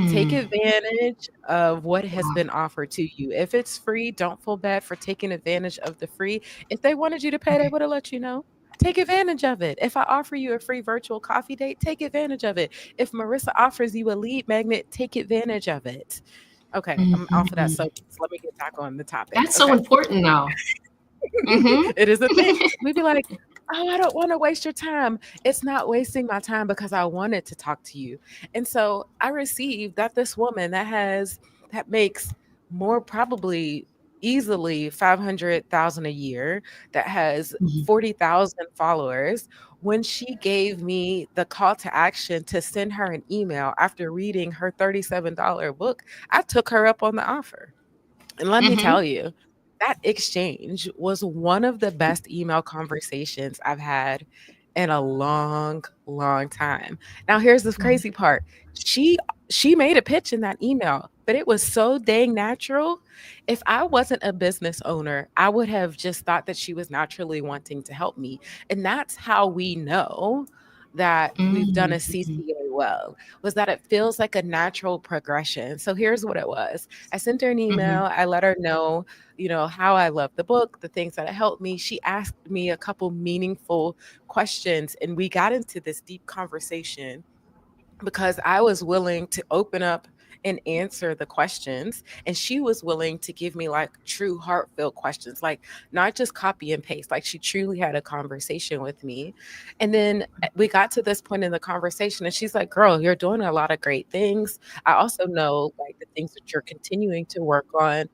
take Mm. advantage of what has Wow. been offered to you. If it's free, don't feel bad for taking advantage of the free. If they wanted you to pay, they Okay. would have let you know. Take advantage of it. If I offer you a free virtual coffee date, take advantage of it. If Marissa offers you a lead magnet, take advantage of it. Okay, I'm off of that Mhm. soapbox. Let me get back on the topic. That's so Okay. important now. Mhm. It is a thing. We'd be like, "Oh, I don't wanna waste your time." It's not wasting my time because I wanted to talk to you. And so I received that this woman that makes more, probably easily 500,000 a year, that has Mhm. 40,000 followers, when she gave me the call to action to send her an email after reading her $37 book, I took her up on the offer. And let me Mhm. tell you, that exchange was one of the best email conversations I've had in a long, long time. Now, here's this Wow. crazy part. She she made a pitch in that email, but it was so dang natural. If I wasn't a business owner, I would have just thought that she was naturally wanting to help me. And that's how we know that we've done a Mhm. CCA well, was that it feels like a natural progression. So here's what it was. I sent her an Mhm. email. I let her know, how I love the book, the things that helped me. She asked me a couple meaningful questions, and we got into this deep conversation because I was willing to open up and answer the questions. And she was willing to give me like true heartfelt questions, like not just copy and paste. Like she truly had a conversation with me. And then we got to this point in the conversation, and she's like, girl, you're doing a lot of great things. I also know like the things that you're continuing to work on.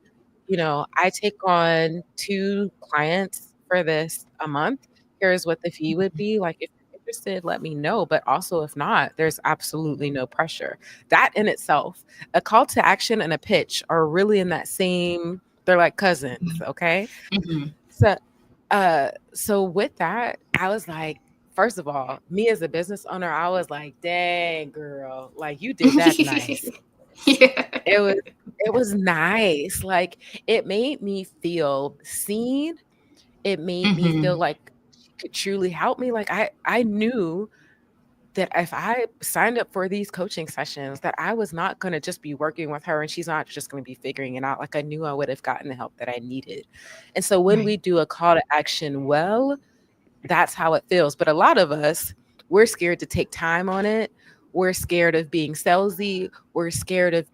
I take on 2 clients for this a month. Here's what the fee would be. Like, if you're interested, let me know. But also, if not, there's absolutely no pressure. That in itself, a call to action and a pitch are really in that same, they're like cousins, okay? Mhm. So so with that, I was like, first of all, me as a business owner, I was like, dang girl, like you did that nice. Yeah. It was nice. Like, it made me feel seen. It made me feel Mhm. like she could truly help me. Like, I knew that if I signed up for these coaching sessions, that I was not gonna just be working with her and she's not just gonna be figuring it out. Like, I knew I would have gotten the help that I needed. And so when Right. we do a call to action well, that's how it feels. But a lot of us, we're scared to take time on it. We're scared of being salesy. We're scared of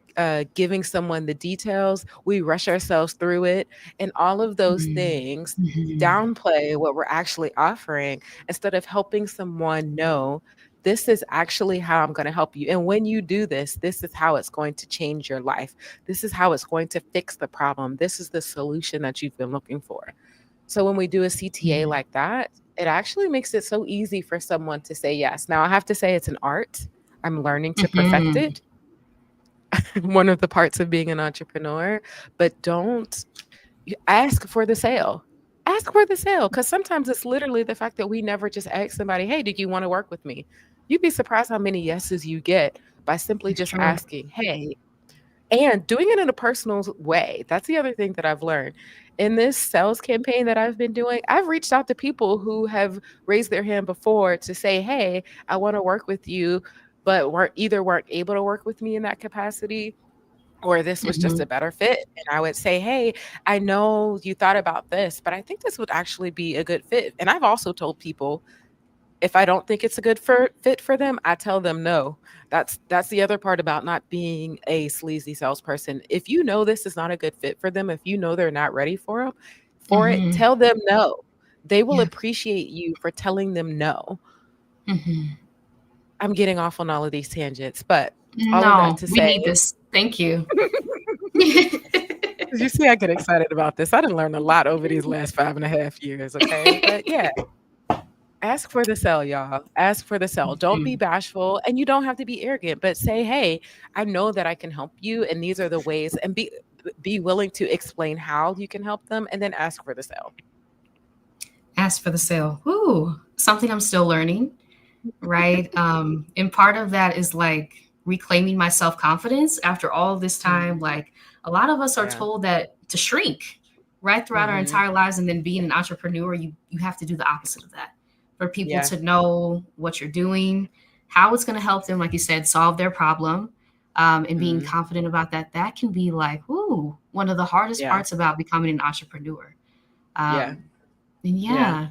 giving someone the details. We rush ourselves through it. And all of those Mhm. things Mhm. downplay what we're actually offering instead of helping someone know this is actually how I'm going to help you. And when you do this, this is how it's going to change your life. This is how it's going to fix the problem. This is the solution that you've been looking for. So when we do a CTA Mhm. like that, it actually makes it so easy for someone to say yes. Now, I have to say it's an art. I'm learning to perfect Mhm. it. One of the parts of being an entrepreneur, but don't ask for the sale. Ask for the sale because sometimes it's literally the fact that we never just ask somebody, hey, do you want to work with me? You'd be surprised how many yeses you get by simply It's just true. asking, hey, and doing it in a personal way. That's the other thing that I've learned. In this sales campaign that I've been doing, I've reached out to people who have raised their hand before to say, "Hey, I want to work with you," but weren't able to work with me in that capacity, or this was just Mhm. a better fit. And I would say, "Hey, I know you thought about this, but I think this would actually be a good fit." And I've also told people, if I don't think it's a good fit for them, I tell them no. That's the other part about not being a sleazy salesperson. If you know this is not a good fit for them, if you know they're not ready for it, Mhm. tell them no. They will Yeah. appreciate you for telling them no. Mhm. I'm getting off on all of these tangents, but all of that No, to we say, need this. Thank you. you see, I get excited about this. I didn't learn a lot over these last 5.5 years, okay? But yeah, Ask for the sell, y'all. Ask for the sell. Don't be Mhm. bashful, and you don't have to be arrogant, but say, "Hey, I know that I can help you, and these are the ways," and be willing to explain how you can help them, and then ask for the sell. Ask for the sale. Ooh, something I'm still learning, right? And part of that is like reclaiming my self confidence after all this time. Mhm. Like a lot of us are Yeah. told that to shrink, right, throughout our Mhm. entire lives, and then being an entrepreneur, you have to do the opposite of that. For people Yeah. to know what you're doing, how it's going to help them, like you said, solve their problem, and being Mhm. confident about that. That can be like, ooh, one of the hardest Yeah. parts about becoming an entrepreneur. Yeah. Um, and Yeah. yeah,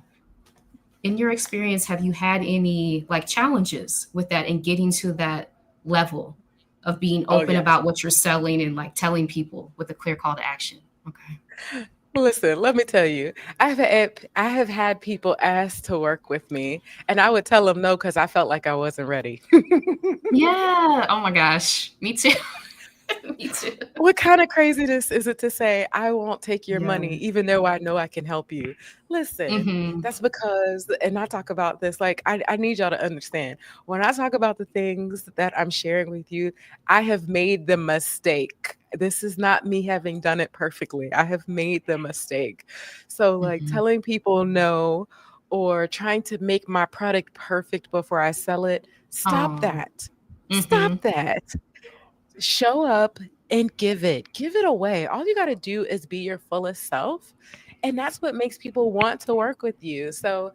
in your experience, have you had any like challenges with that and getting to that level of being Oh, open yes. about what you're selling and like telling people with a clear call to action? Okay. Listen, let me tell you, I have had people ask to work with me, and I would tell them no because I felt like I wasn't ready. Yeah. Oh my gosh. Me too. Me too. What kind of craziness is it to say, "I won't take your Yeah. money even though I know I can help you?" Listen, Mm-hmm. that's because, and I talk about this, like, I need y'all to understand. When I talk about the things that I'm sharing with you, I have made the mistake. This is not me having done it perfectly. I have made the mistake. So, like, Mm-hmm. telling people no or trying to make my product perfect before I sell it, stop Oh. that. Mm-hmm. Stop that. Show up and give it away. All you got to do is be your fullest self, and that's what makes people want to work with you. So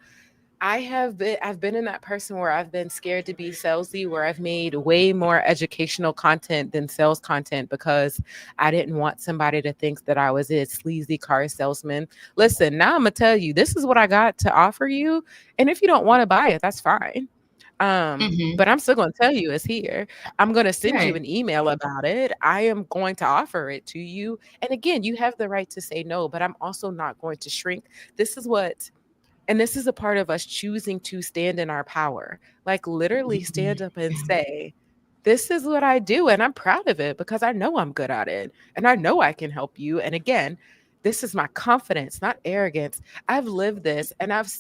I've been in that person where I've been scared to be salesy, where I've made way more educational content than sales content because I didn't want somebody to think that I was a sleazy car salesman. Listen, now I'm gonna tell you, this is what I got to offer you, and if you don't want to buy it, that's fine. Mm-hmm. But I'm still gonna tell you it's here. I'm gonna send you Right. an email about it. I am going to offer it to you. And again, you have the right to say no, but I'm also not going to shrink. This is what and this is a part of us choosing to stand in our power. Like literally stand up and Mm-hmm. say, "This is what I do and I'm proud of it because I know I'm good at it and I know I can help you." And again, this is my confidence, not arrogance. I've lived this and I've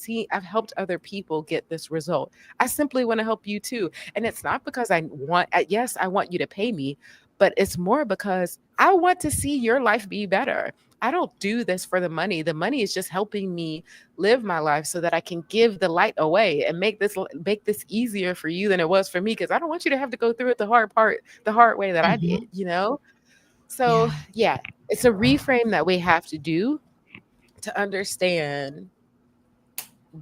helped other people get this result. I simply want to help you too. And it's not because yes, I want you to pay me, but it's more because I want to see your life be better. I don't do this for the money. The money is just helping me live my life so that I can give the light away and make this easier for you than it was for me because I don't want you to have to go through it the hard way that I Mm-hmm. did. So, Yeah. yeah, it's a reframe that we have to do to understand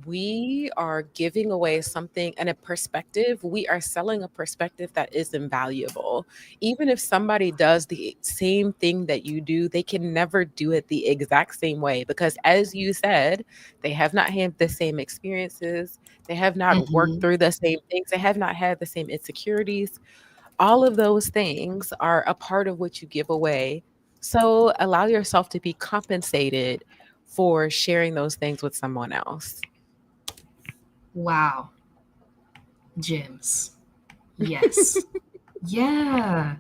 we are giving away something and a perspective. We are selling a perspective that is invaluable. Even if somebody does the same thing that you do, they can never do it the exact same way because, as you said, they have not had the same experiences. They have not worked Mm-hmm. through the same things. They have not had the same insecurities. All of those things are a part of what you give away. So allow yourself to be compensated for sharing those things with someone else. Wow. Gems. Yes. Yeah.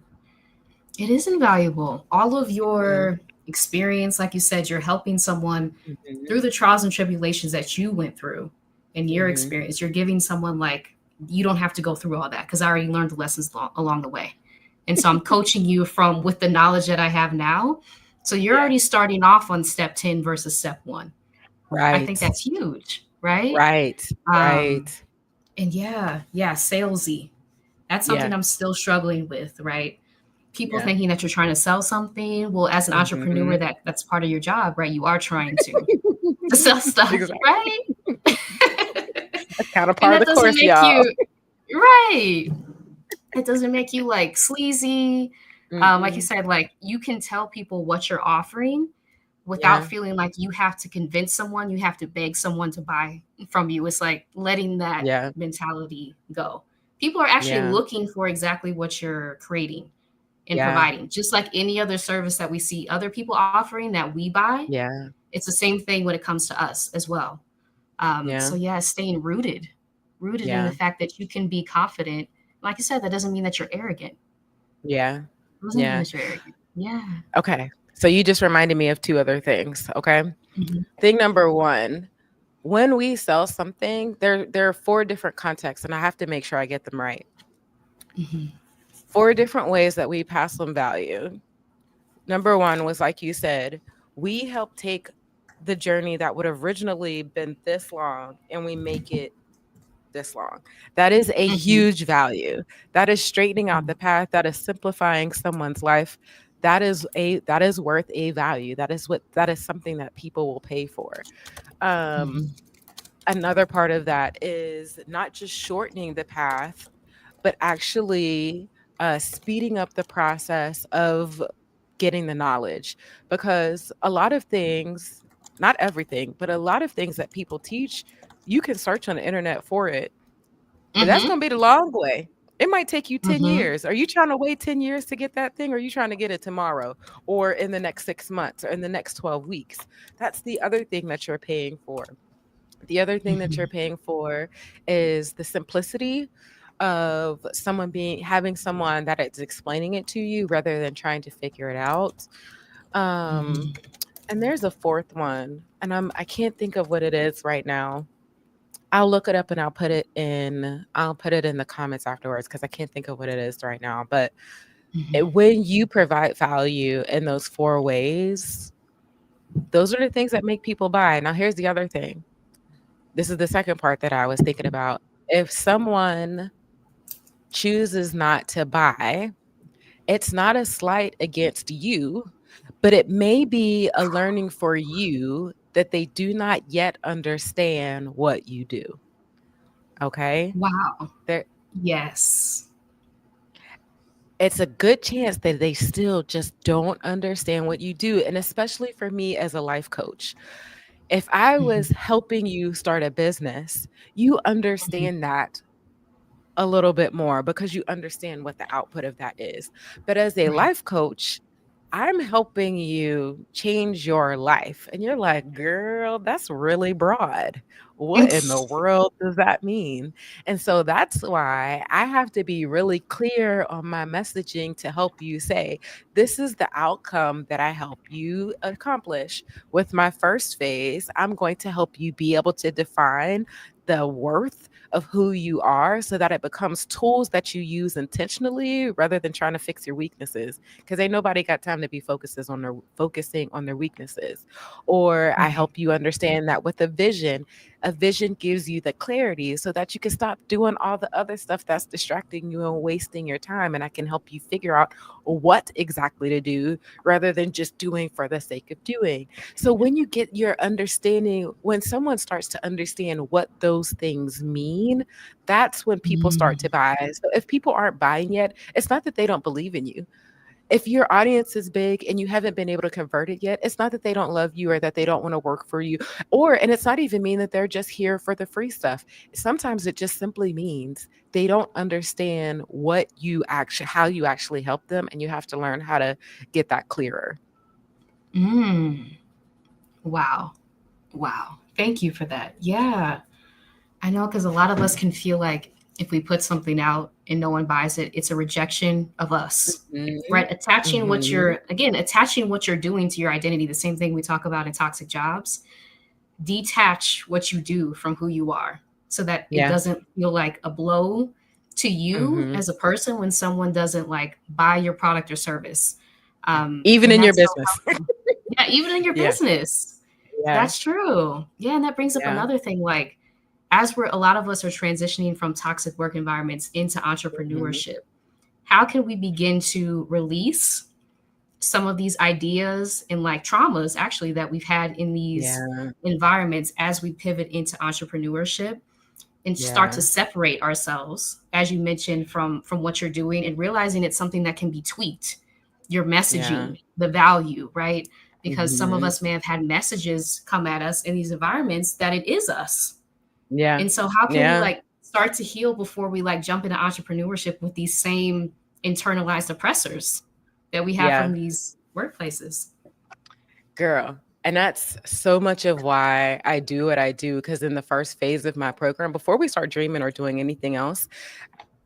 It is invaluable. All of Mhm, your experience, like you said, you're helping someone mhm, through the trials and tribulations that you went through in your mhm. experience. You're giving someone like, you don't have to go through all that because I already learned the lessons along the way. And so I'm coaching you from with the knowledge that I have now. So you're Yeah. already starting off on step 10 versus step one. I think Right. that's huge, right? Right. Um, Right. and yeah, salesy. That's something Yeah. I'm still struggling with, right? People Yeah. thinking that you're trying to sell something. Well, as an entrepreneur, Mhm. that's part of your job, right? You are trying to sell stuff, Exactly. right? That's kind of And part of that the doesn't course, make y'all. you right. It doesn't make you like sleazy. Like you Mm-mm. said, like you can tell people what you're offering without Yeah. feeling like you have to convince someone, you have to beg someone to buy from you. It's like letting that Yeah. mentality go. People are actually Yeah. looking for exactly what you're creating and Yeah. providing. Just like any other service that we see other people offering that we buy, Yeah. it's the same thing when it comes to us as well. So Yeah. yeah, staying rooted in the Yeah. fact that you can be confident. Like I said, that doesn't mean that you're arrogant. Yeah. It doesn't mean Yeah. that you're arrogant. Yeah. Okay. So you just reminded me of two other things. Okay. Hmm. Thing number one, when we sell something, there are four different contexts, and I have to make sure I get them right. Hmm. Four different ways that we pass on value. Number one was, like you said, we help take the journey that would have originally been this long and we make it this long. That is a Hmm. huge value. That is straightening out the path. That is simplifying someone's life. That is worth a value. That is something that people will pay for. Um, Hmm. Another part of that is not just shortening the path, but actually speeding up the process of getting the knowledge. Because a lot of things, not everything, but a lot of things that people teach, you can search on the internet for it, but that's Hmm. going to be the long way. It might take you 10 Hmm. years. Are you trying to wait 10 years to get that thing? Or are you trying to get it tomorrow or in the next 6 months or in the next 12 weeks? That's the other thing that you're paying for. The other thing that you're Hmm. paying for is the simplicity of having someone that is explaining it to you rather than trying to figure it out. Um, Hmm. and there's a fourth one, and I can't think of what it is right now. I'll look it up and I'll put it in the comments afterwards because I can't think of what it is right now. But when you provide value in those four ways, those are the things that make people buy. Now, here's the other thing. This is the second part that I was thinking about. If someone chooses not to buy, it's not a slight against you, but it may be a learning for you that they do not yet understand what you do. Okay? Wow. There Yes. It's a good chance that they still just don't understand what you do. And especially for me as a life coach, if I was Hmm. helping you start a business, you Hmm. understand that a little bit more because you understand what the output of that is. But as a Right. life coach, I'm helping you change your life. And you're like, girl, that's really broad. What in the world does that mean? And so that's why I have to be really clear on my messaging to help you say, this is the outcome that I help you accomplish. With my first phase, I'm going to help you be able to define the worth of who you are so that it becomes tools that you use intentionally rather than trying to fix your weaknesses, because ain't nobody got time to be focusing on their weaknesses. Or I Right. help you understand that with a vision gives you the clarity so that you can stop doing all the other stuff that's distracting you and wasting your time, and I can help you figure out what exactly to do rather than just doing for the sake of doing. So when you get your understanding, when someone starts to understand what those things mean, that's when people start to Mm. buy. So if people aren't buying yet, it's not that they don't believe in you. If your audience is big and you haven't been able to convert it yet, it's not that they don't love you or that they don't want to work for you. And it's not even mean that they're just here for the free stuff. Sometimes it just simply means they don't understand how you actually help them. And you have to learn how to get that clearer. Mm. Wow. Wow. Thank you for that. Yeah. I know, because a lot of us can feel like if we put something out and no one buys it, it's a rejection of us. Mhm. Right? Mhm. Attaching what you're doing to your identity, the same thing we talk about in toxic jobs. Detach what you do from who you are so that it Yeah. doesn't feel like a blow to you Mhm. as a person when someone doesn't like buy your product or service. Even And in your that's so business. powerful. Yeah, even in your Yeah. business. Yeah. That's true. Yeah, and that brings up Yeah. another thing. Like, as we're a lot of us are transitioning from toxic work environments into Mhm. entrepreneurship, how can we begin to release some of these ideas and like traumas actually that we've had in these Yeah. environments as we pivot into entrepreneurship and start to Yeah. separate ourselves, as you mentioned, from what you're doing, and realizing it's something that can be tweaked, your Yeah. messaging, the value, right? Because some of Mhm. us may have had messages come at us in these environments that it is us. Yeah. And so how can we Yeah. like start to heal before we like jump into entrepreneurship with these same internalized oppressors that we have Yeah. from these workplaces? Girl. And that's so much of why I do what I do. Because in the first phase of my program, before we start dreaming or doing anything else,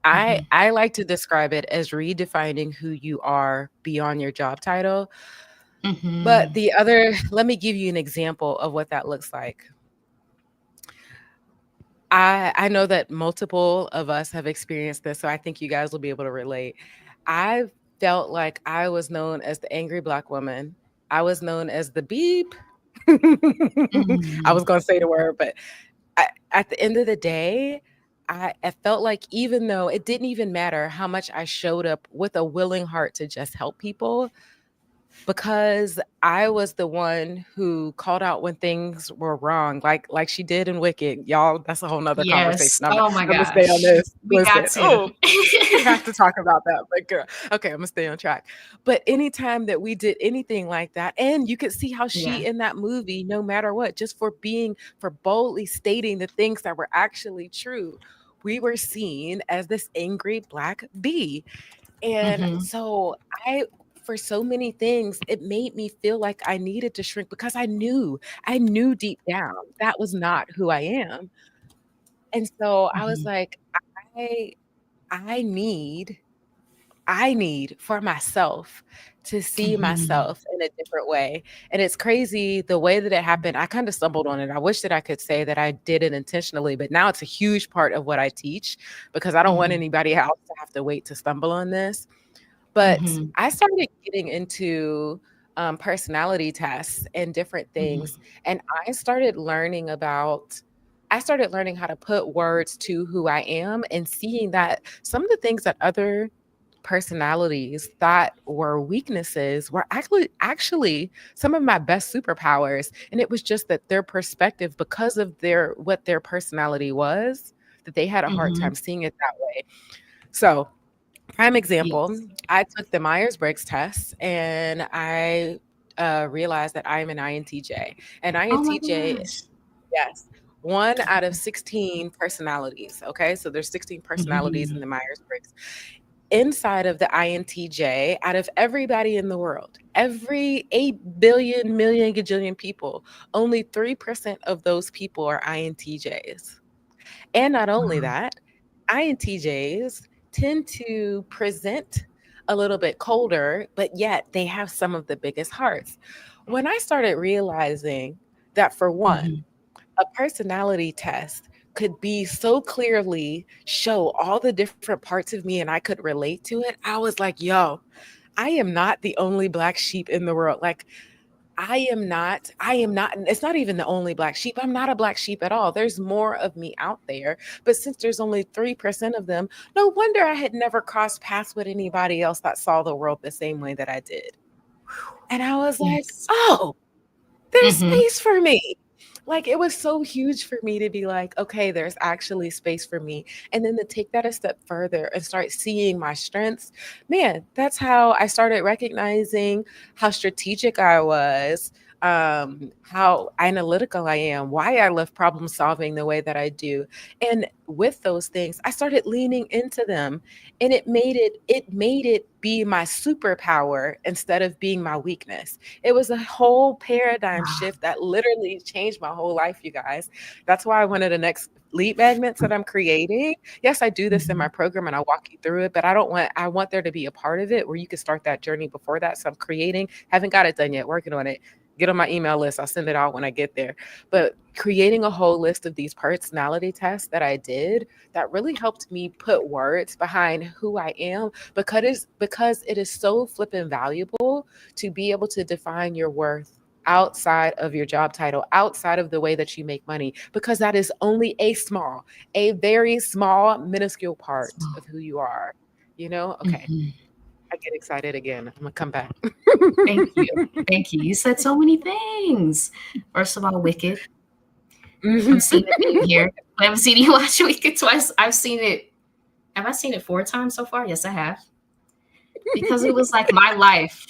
I Hmm. I like to describe it as redefining who you are beyond your job title. Hmm. But let me give you an example of what that looks like. I know that multiple of us have experienced this, so I think you guys will be able to relate. I felt like I was known as the angry Black woman. I was known as the beep. I Mhm. was gonna say the word, but at the end of the day, I felt like even though it didn't even matter how much I showed up with a willing heart to just help people, because I was the one who called out when things were wrong, like she did in Wicked. Y'all, that's a whole nother Yes. conversation. I'm Oh my Imma stay on gosh. this. We got Listen, to. oh, we have to talk about that, but girl, okay, Imma stay on track. But anytime that we did anything like that, and you could see how Yeah. she in that movie, no matter what, just for boldly stating the things that were actually true, we were seen as this angry Black bee. And Mhm. so I for so many things, it made me feel like I needed to shrink because I knew deep down that was not who I am. And so I was Mhm. like, I I need I need for myself to see Mhm. myself in a different way. And it's crazy the way that it happened. I kind of stumbled on it. I wish that I could say that I did it intentionally, but now it's a huge part of what I teach because I don't want Mhm. anybody else to have to wait to stumble on this. But Mhm. I started getting into personality tests and different Mhm. things. And I started learning how to put words to who I am and seeing that some of the things that other personalities thought were weaknesses were actually some of my best superpowers. And it was just that their perspective, because of their personality was, that they had a hard Mhm. time seeing it that way. So prime example, Yes. I took the Myers-Briggs test and I realized that I am an INTJ. And Oh my INTJ, gosh. yes, one out of 16 personalities. Okay, so there's 16 personalities in Mhm. the Myers-Briggs. Inside of the INTJ, out of everybody in the world, every 8 billion, million, gajillion people, only 3% of those people are INTJs. And not only Wow. that, INTJs tend to present a little bit colder, but yet they have some of the biggest hearts. When I started realizing that, for one, Mhm. a personality test could be so clearly show all the different parts of me and I could relate to it, I was like, yo, I am not the only Black sheep in the world. Like, I am not, it's not even the only Black sheep. I'm not a Black sheep at all. There's more of me out there. But since there's only 3% of them, no wonder I had never crossed paths with anybody else that saw the world the same way that I did. And I was like, Yes. oh, there's Mhm. space for me. Like, it was so huge for me to be like, okay, there's actually space for me. And then to take that a step further and start seeing my strengths, man, that's how I started recognizing how strategic I was, how analytical I am, why I love problem solving the way that I do. And with those things, I started leaning into them, and it made it be my superpower instead of being my weakness. It was a whole paradigm Wow. shift that literally changed my whole life, you guys. That's why one of the next lead magnets that I'm creating, yes, I do this in my Mhm. program and I walk you through it, but I want there to be a part of it where you can start that journey before that. So I'm creating, haven't got it done yet, working on it. Get on my email list. I'll send it out when I get there. But creating a whole list of these personality tests that I did that really helped me put words behind who I am, because it is so flippin' valuable to be able to define your worth outside of your job title, outside of the way that you make money, because that is only a very small, minuscule part So, of who you are. Okay. mhm. I get excited again. I'm gonna come back. Thank you. Thank you. You said so many things. First of all, Wicked. I'm seeing the theme here. I haven't seen you watch Wicked twice. I've seen it. Have I seen it 4 times so far? Yes, I have. Because it was like my life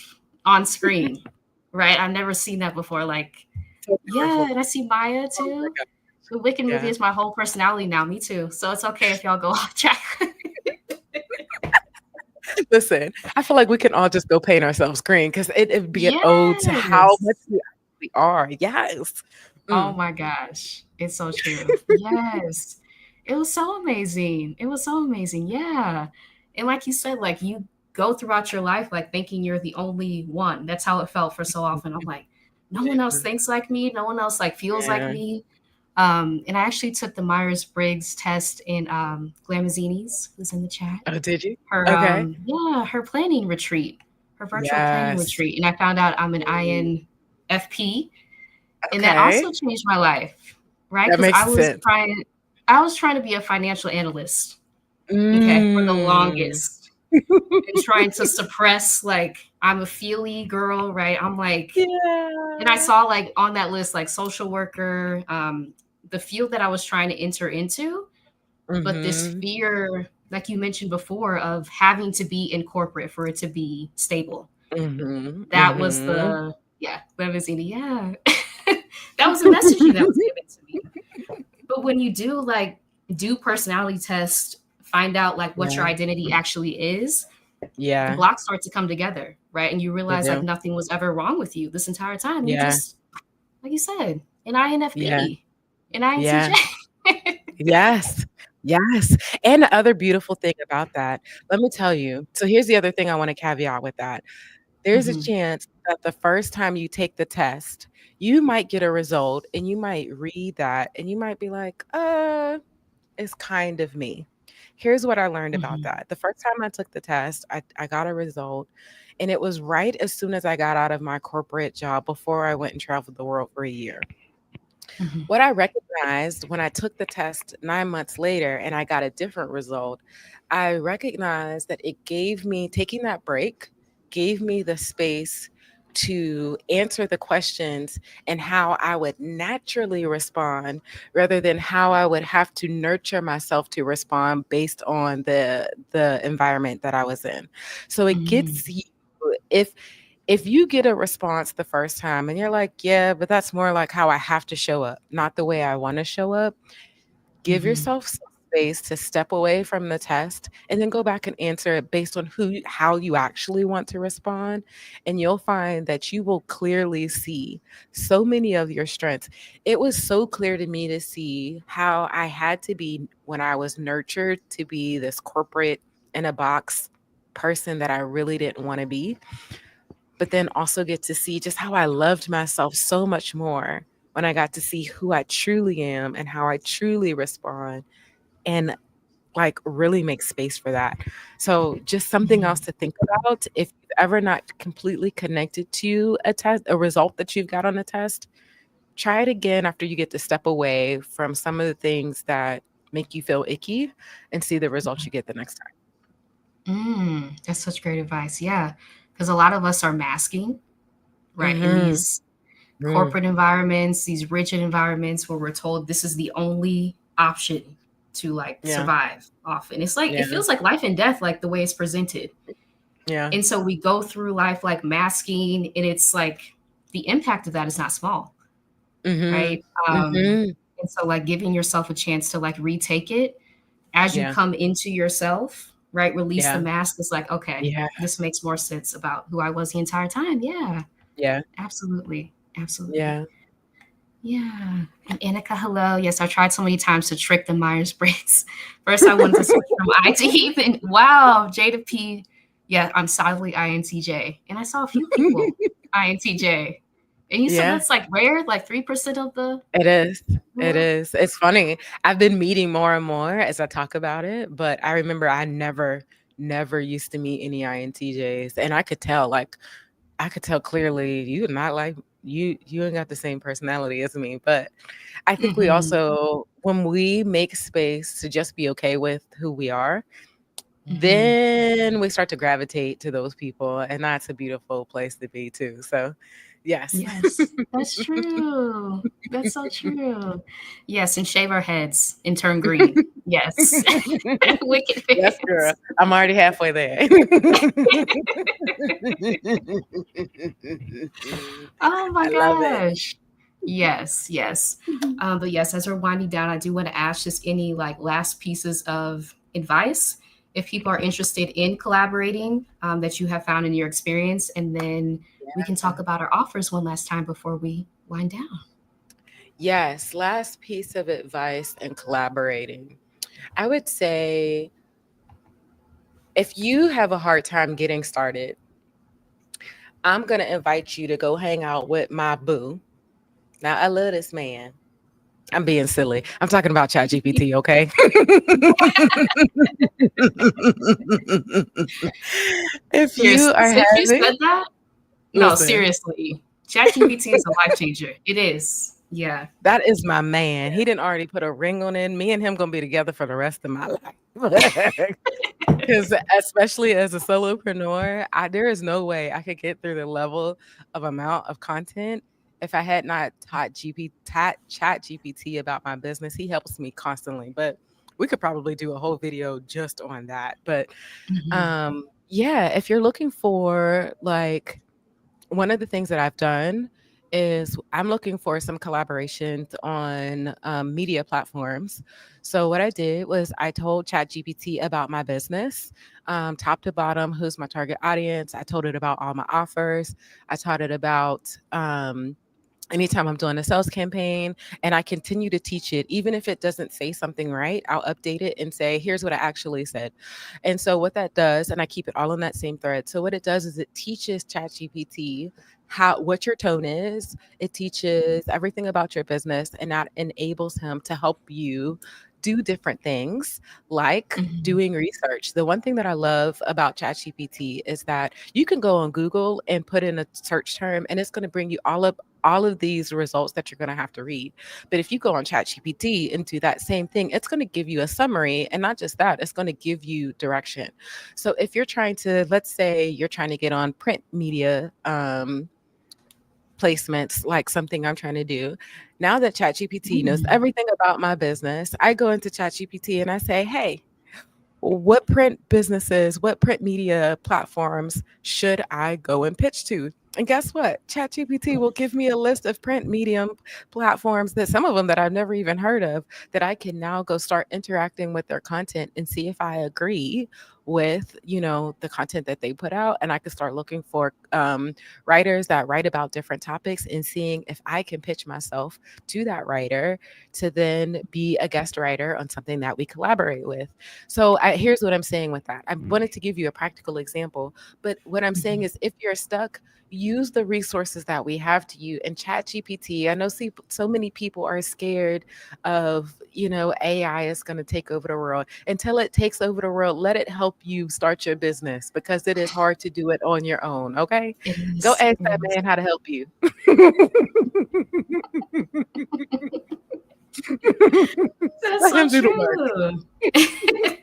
on screen, right? I've never seen that before. Like, So yeah, powerful. and I see Maya Oh my too. god. The Wicked movie Yeah. is my whole personality now. Me too. So it's okay if y'all go off track. Listen, I feel like we can all just go paint ourselves green because it'd be an ode to how Yes. much we actually are. Yes. Oh Mm. my gosh. It's so true. Yes. It was so amazing. It was so amazing. Yeah. And like you said, like you go throughout your life like thinking you're the only one. That's how it felt for so often. I'm like, no one else Yeah. thinks like me. No one else like feels like Yeah. me. And I actually took the Myers-Briggs test in Glamazini's, who's in the chat. Oh, did you? Her Okay. yeah, her planning retreat, her virtual planning Yes. retreat. And I found out I'm an Mm, INFP. And that also okay. changed my life, right? That Because makes sense. I was trying to be a financial analyst, okay, for the Mm. longest, and trying to suppress like I'm a feely girl, right? I'm like, and I Yeah. saw like on that list like social worker, the field that I was trying to enter into, but this Mhm. fear, like you mentioned before, of having to be in corporate for it to be stable. Mhm. That was Mhm. the yeah, Limousine, yeah. That was the messaging that was given to me. But when you do like do personality tests, find out like what your Yeah. identity actually is, the Yeah. blocks start to come together, right? And you They realize like do. nothing was ever wrong with you this entire time. You Yeah. just, like you said, an Yeah. INFP, an INTJ. Yeah. Yes. Yes. And the other beautiful thing about that, let me tell you, so here's the other thing I wanna caveat with that. There's a Hmm. chance that the first time you take the test, you might get a result and you might read that and you might be like, it's kind of me." Here's what I learned about Hmm. that. The first time I took the test, I got a result, and it was right as soon as I got out of my corporate job before I went and traveled the world for a year. Hmm. What I recognized when I took the test 9 months later and I got a different result, I recognized that it gave me taking that break gave me the space to answer the questions and how I would naturally respond rather than how I would have to nurture myself to respond based on the environment that I was in. So it Hmm. gets you if if you get a response the first time and you're like, "Yeah, but that's more like how I have to show up, not the way I wanna show up," give Hmm. yourself some space to step away from the test and then go back and answer it based on how you actually want to respond, and you'll find that you will clearly see so many of your strengths. It was so clear to me to see how I had to be when I was nurtured to be this corporate in a box person that I really didn't wanna be, but then also get to see just how I loved myself so much more when I got to see who I truly am and how I truly respond and like really make space for that. So just something else Hmm. to think about if you've ever not completely connected to a test, a result that you've got on a test, try it again after you get to step away from some of the things that make you feel icky and see the results you get the next time. That's such great advice. Yeah. Because a lot of us are masking, right, in Mhm. these Mm. corporate environments, these rigid environments where we're told this is the only option to like Yeah. survive often. It's like it Yeah. feels like life and death, like the way it's presented. Yeah. And so we go through life like masking, and it's like the impact of that is not small, Mhm. right? Um, Mhm. and so like giving yourself a chance to like retake it as you Yeah. come into yourself, right? Release the Yeah. mask. It's like, okay, Yeah. this makes more sense about who I was the entire time. Yeah, Yeah. absolutely. Absolutely. Yeah. Yeah. And Annika, hello. Yes, I tried so many times to trick the Myers Briggs. First, I wanted to switch from I to E, then wow, J to P. Yeah, I'm solidly INTJ. And I saw a few people INTJ. And you said Yeah. that's like rare, like 3% of It is. the It world. is. It's funny. I've been meeting more and more as I talk about it, but I remember I never used to meet any INTJs, and I could tell, like, I could tell clearly you not like you ain't got the same personality as me, but I think we Hmm. also when we make space to just be okay with who we are, Hmm. then we start to gravitate to those people, and that's a beautiful place to be too. So, yes. Yes, that's true. That's so true. Yes, and shave our heads and turn green. Yes. Wicked Yes, girl. fans. I'm already halfway there. Oh my I love it. gosh. Yes, yes. But yes, as we're winding down, I do want to ask just any like last pieces of advice if people are interested in collaborating that you have found in your experience, and then we can talk Yeah. about our offers one last time before we wind down. Yes, last piece of advice in collaborating. I would say if you have a hard time getting started, I'm going to invite you to go hang out with my boo. Now, I love this man. I'm being silly. I'm talking about ChatGPT, okay? If you Seriously, are since you having said that, no, listen, seriously, ChatGPT is a life changer. It is. Yeah. that is my man. He didn't already put a ring on it. Me and him gonna be together for the rest of my life. Because especially as a solopreneur, there is no way I could get through the level of amount of content if I had not chat GPT about my business. He helps me constantly, but we could probably do a whole video just on that. But Mhm. yeah, if you're looking for like one of the things that I've done is I'm looking for some collaborations on media platforms. So what I did was I told ChatGPT about my business, top to bottom, who's my target audience. I told it about all my offers. I taught it about anytime I'm doing a sales campaign, and I continue to teach it, even if it doesn't say something right, I'll update it and say, here's what I actually said. And so what that does, and I keep it all on that same thread. So what it does is it teaches ChatGPT what your tone is. It teaches everything about your business, and that enables him to help you do different things like Mhm. doing research. The one thing that I love about ChatGPT is that you can go on Google and put in a search term and it's going to bring you all of these results that you're going to have to read. But if you go on ChatGPT and do that same thing, it's going to give you a summary. And not just that, it's going to give you direction. So if you're trying to, let's say you're trying to get on print media, placements, like something I'm trying to do. Now that ChatGPT knows Mm. everything about my business, I go into ChatGPT and I say, hey, what print businesses, what print media platforms should I go and pitch to? And guess what? ChatGPT will give me a list of print medium platforms that some of them that I've never even heard of that I can now go start interacting with their content and see if I agree with, the content that they put out. And I could start looking for writers that write about different topics and seeing if I can pitch myself to that writer to then be a guest writer on something that we collaborate with. So here's what I'm saying with that. I wanted to give you a practical example, but what I'm saying Mhm. is if you're stuck, use the resources that we have to you. And chat GPT, I know so many people are scared of, AI is going to take over the world. Until it takes over the world, let it help you start your business because it is hard to do it on your own. Okay. It Go is. ask It that is. man how to help you. That's Let so him do the work. true.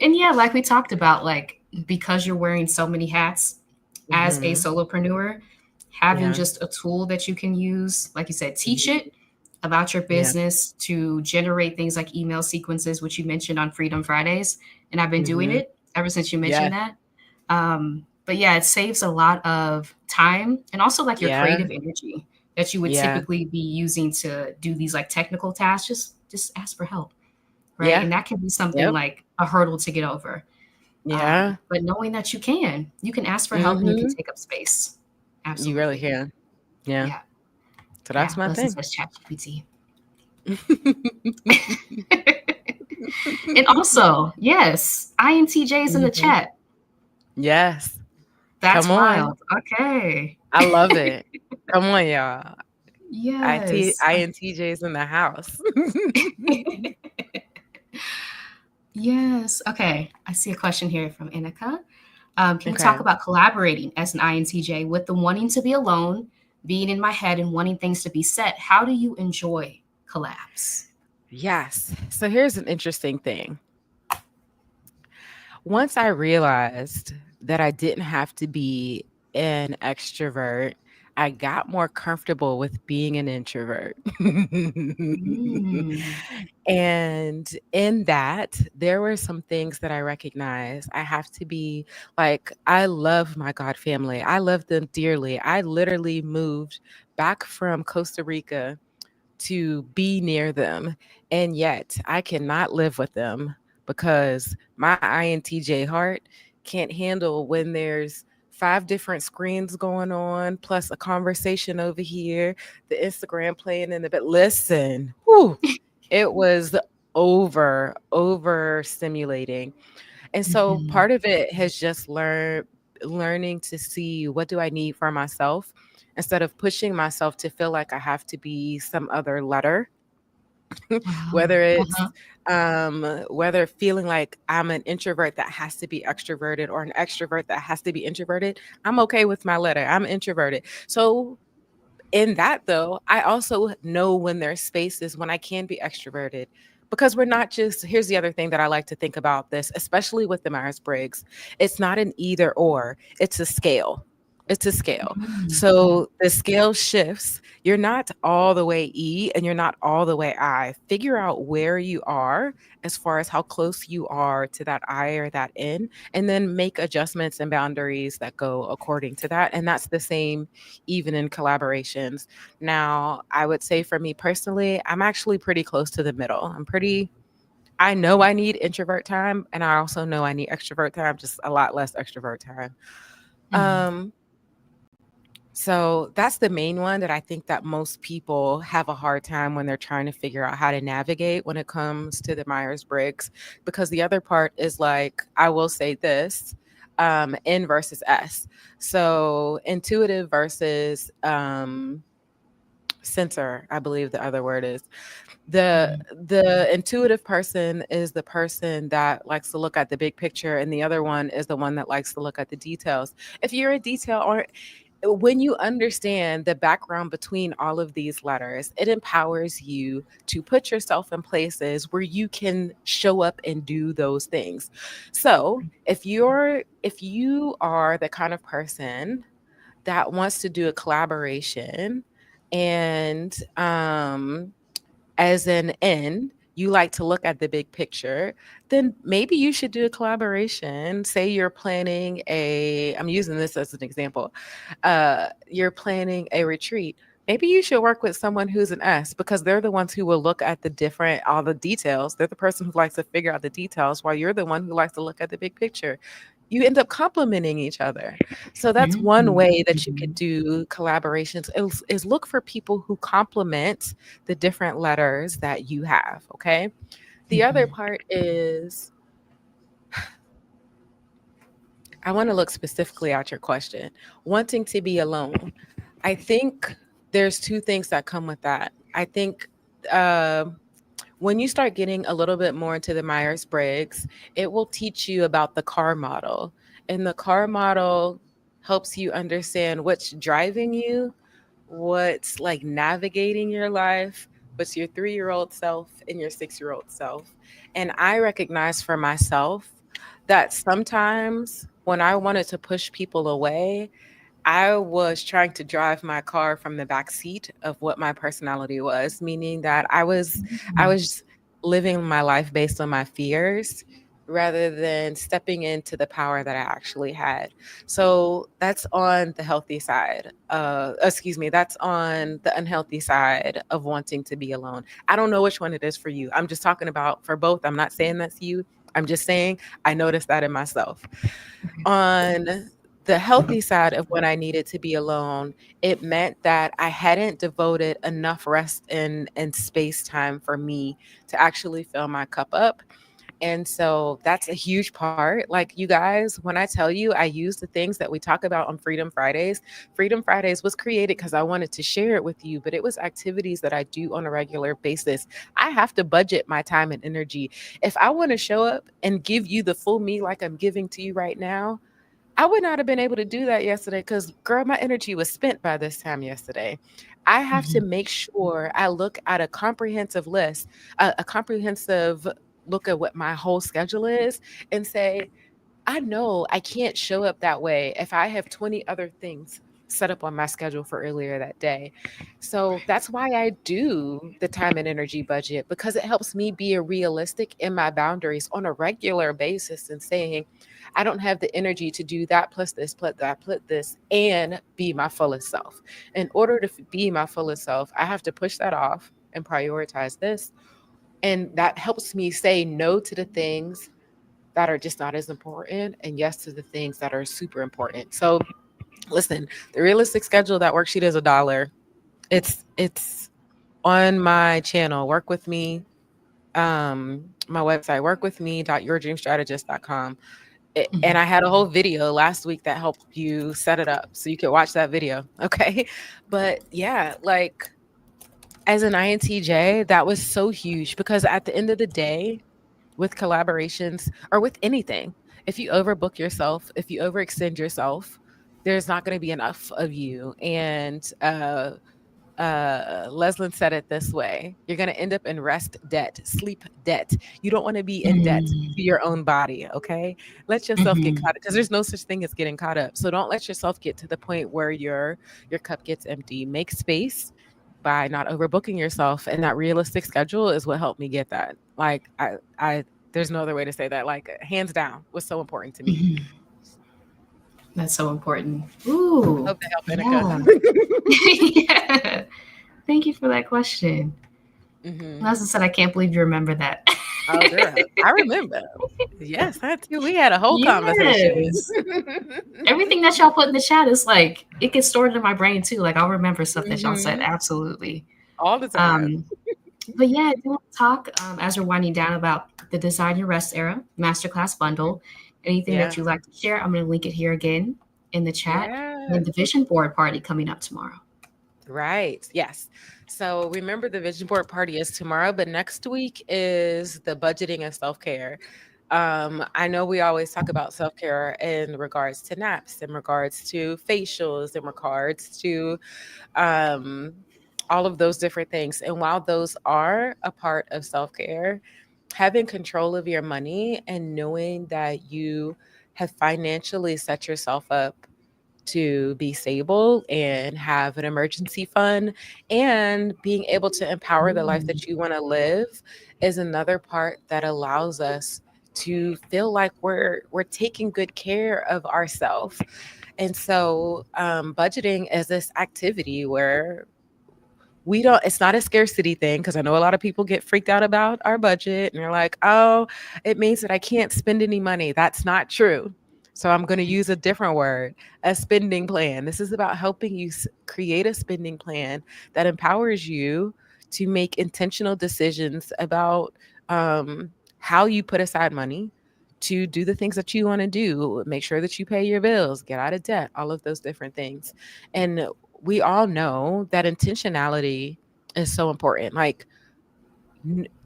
And yeah, like we talked about, like because you're wearing so many hats as a Hmm. solopreneur, having Yeah. just a tool that you can use, like you said, teach it about your Yeah. business to generate things like email sequences, which you mentioned on Freedom Fridays. And I've been doing Hmm. it ever since you Yeah. mentioned that. But yeah, it saves a lot of time and also like your Yeah. creative energy that you would Yeah. typically be using to do these like technical tasks. Just ask for help, right? Yeah. And that can be something Yep. like a hurdle to get over. Yeah. But knowing that you can ask for help and you can Mhm. take up space. You really Absolutely. can. Yeah. Yeah. So Yeah. that's my Listen thing. to ChatGPT. And also, yes, INTJ is in the Mhm. chat. Yes. That's Come on. wild. Okay. I love it. Come on, y'all. Yes. INTJs in the house. Yes. Okay. I see a question here from Inika. Can you talk Okay. about collaborating as an INTJ with the wanting to be alone, being in my head, and wanting things to be set? How do you enjoy collabs? Yes. So here's an interesting thing. Once I realized that I didn't have to be an extrovert, I got more comfortable with being an introvert. Mm. And in that, there were some things that I recognized. I have to be like, I love my God family. I love them dearly. I literally moved back from Costa Rica to be near them. And yet I cannot live with them because my INTJ heart can't handle when there's five different screens going on, plus a conversation over here, the Instagram playing in the bit. Listen, whew, it was over stimulating. And so Mhm. part of it has just learned. learning to see what do I need for myself instead of pushing myself to feel like I have to be some other letter. Wow. Whether Uh-huh. it's whether feeling like I'm an introvert that has to be extroverted or an extrovert that has to be introverted. I'm okay with my letter. I'm introverted. So in that though, I also know when there's spaces when I can be extroverted, because we're not just, here's the other thing that I like to think about this, especially with the Myers-Briggs. It's not an either or, it's a scale. It's a scale. Mm-hmm. So the scale shifts. You're not all the way E and you're not all the way I. Figure out where you are as far as how close you are to that I or that N, and then make adjustments and boundaries that go according to that. And that's the same even in collaborations. Now, I would say for me personally, I'm actually pretty close to the middle. I know I need introvert time and I also know I need extrovert time, just a lot less extrovert time. Mm-hmm. Um, so that's the main one that I think that most people have a hard time when they're trying to figure out how to navigate when it comes to the Myers-Briggs. Because the other part is like, I will say this, N versus S. So intuitive versus sensor, I believe the other word is. The intuitive person is the person that likes to look at the big picture, and the other one is the one that likes to look at the details. If you're a detail or when you understand the background between all of these letters, it empowers you to put yourself in places where you can show up and do those things. So if you are the kind of person that wants to do a collaboration and as an end, you like to look at the big picture, then maybe you should do a collaboration. Say you're planning I'm using this as an example. You're planning a retreat. Maybe you should work with someone who's an S, because they're the ones who will look at all the details. They're the person who likes to figure out the details while you're the one who likes to look at the big picture. You end up complementing each other. So that's one way that you could Mm-hmm. do collaborations is look for people who complement the different letters that you have. Okay. The other Mm-hmm. part is I want to look specifically at your question, wanting to be alone. I think there's two things that come with that. I think uh, when you start getting a little bit more into the Myers Briggs, it will teach you about the car model. And the car model helps you understand what's driving you, what's like navigating your life, what's your 3-year-old self and your 6-year-old self. And I recognize for myself that sometimes when I wanted to push people away, I was trying to drive my car from the back seat of what my personality was, meaning that I was living my life based on my fears rather than stepping into the power that I actually had. So that's on the healthy side. Excuse me, that's on the unhealthy side of wanting to be alone. I don't know which one it is for you. I'm just talking about for both. I'm not saying that's you. I'm just saying I noticed that in myself. Okay. On the healthy side of when I needed to be alone, it meant that I hadn't devoted enough rest and space time for me to actually fill my cup up. And so that's a huge part. Like, you guys, when I tell you I use the things that we talk about on Freedom Fridays was created because I wanted to share it with you, but it was activities that I do on a regular basis. I have to budget my time and energy. If I want to show up and give you the full me like I'm giving to you right now, I would not have been able to do that yesterday because, girl, my energy was spent by this time yesterday. I have to Mm-hmm. make sure I look at a comprehensive list, a comprehensive look at what my whole schedule is and say, I know I can't show up that way if I have 20 other things set up on my schedule for earlier that day. So that's why I do the time and energy budget, because it helps me be realistic in my boundaries on a regular basis and saying, I don't have the energy to do that plus this, plus that, plus this, and be my fullest self. In order to be my fullest self, I have to push that off and prioritize this. And that helps me say no to the things that are just not as important and yes to the things that are super important. So listen, the realistic schedule, that worksheet is $1. It's on my channel. Work with me. My website, workwithme.yourdreamstrategist.com. And I had a whole video last week that helped you set it up so you could watch that video. Okay. But yeah, like as an INTJ, that was so huge because at the end of the day, with collaborations or with anything, if you overbook yourself, if you overextend yourself, there's not going to be enough of you. And Leslin said it this way: you're going to end up in rest debt, sleep debt. You don't want to be in debt to your own body. Okay. Let yourself get Mm-hmm. caught up because there's no such thing as getting caught up. So don't let yourself get to the point where your cup gets empty. Make space by not overbooking yourself. And that realistic schedule is what helped me get that. Like there's no other way to say that. Like hands down was so important to me. Mm-hmm. That's so important. Ooh, Hope that helped, yeah. Anika. Yeah. Thank you for that question. Hmm. As I said, I can't believe you remember that. Oh, girl, I remember. Yes, I too. We had a whole conversation. Yes. Everything that y'all put in the chat is like it gets stored in my brain too. Like I'll remember stuff that y'all said. Hmm. Absolutely. All the time. Um, but yeah, I do want to talk as we're winding down about the Design Your Rest Era Masterclass Bundle. Anything that Yeah. you'd like to share, I'm going to link it here again in the chat. Yeah. And the vision board party coming up tomorrow. Right. Yes. So remember, the vision board party is tomorrow, but next week is the budgeting and self care. I know we always talk about self care in regards to naps, in regards to facials, in regards to um, all of those different things. And while those are a part of self care, having control of your money and knowing that you have financially set yourself up to be stable and have an emergency fund and being able to empower the life Mm. that you want to live is another part that allows us to feel like we're taking good care of ourselves. And so budgeting is this activity where we don't, it's not a scarcity thing, because I know a lot of people get freaked out about our budget and they're like, oh, it means that I can't spend any money. That's not true. So I'm going to use a different word, a spending plan. This is about helping you create a spending plan that empowers you to make intentional decisions about how you put aside money to do the things that you want to do, make sure that you pay your bills, get out of debt, all of those different things. And we all know that intentionality is so important. Like,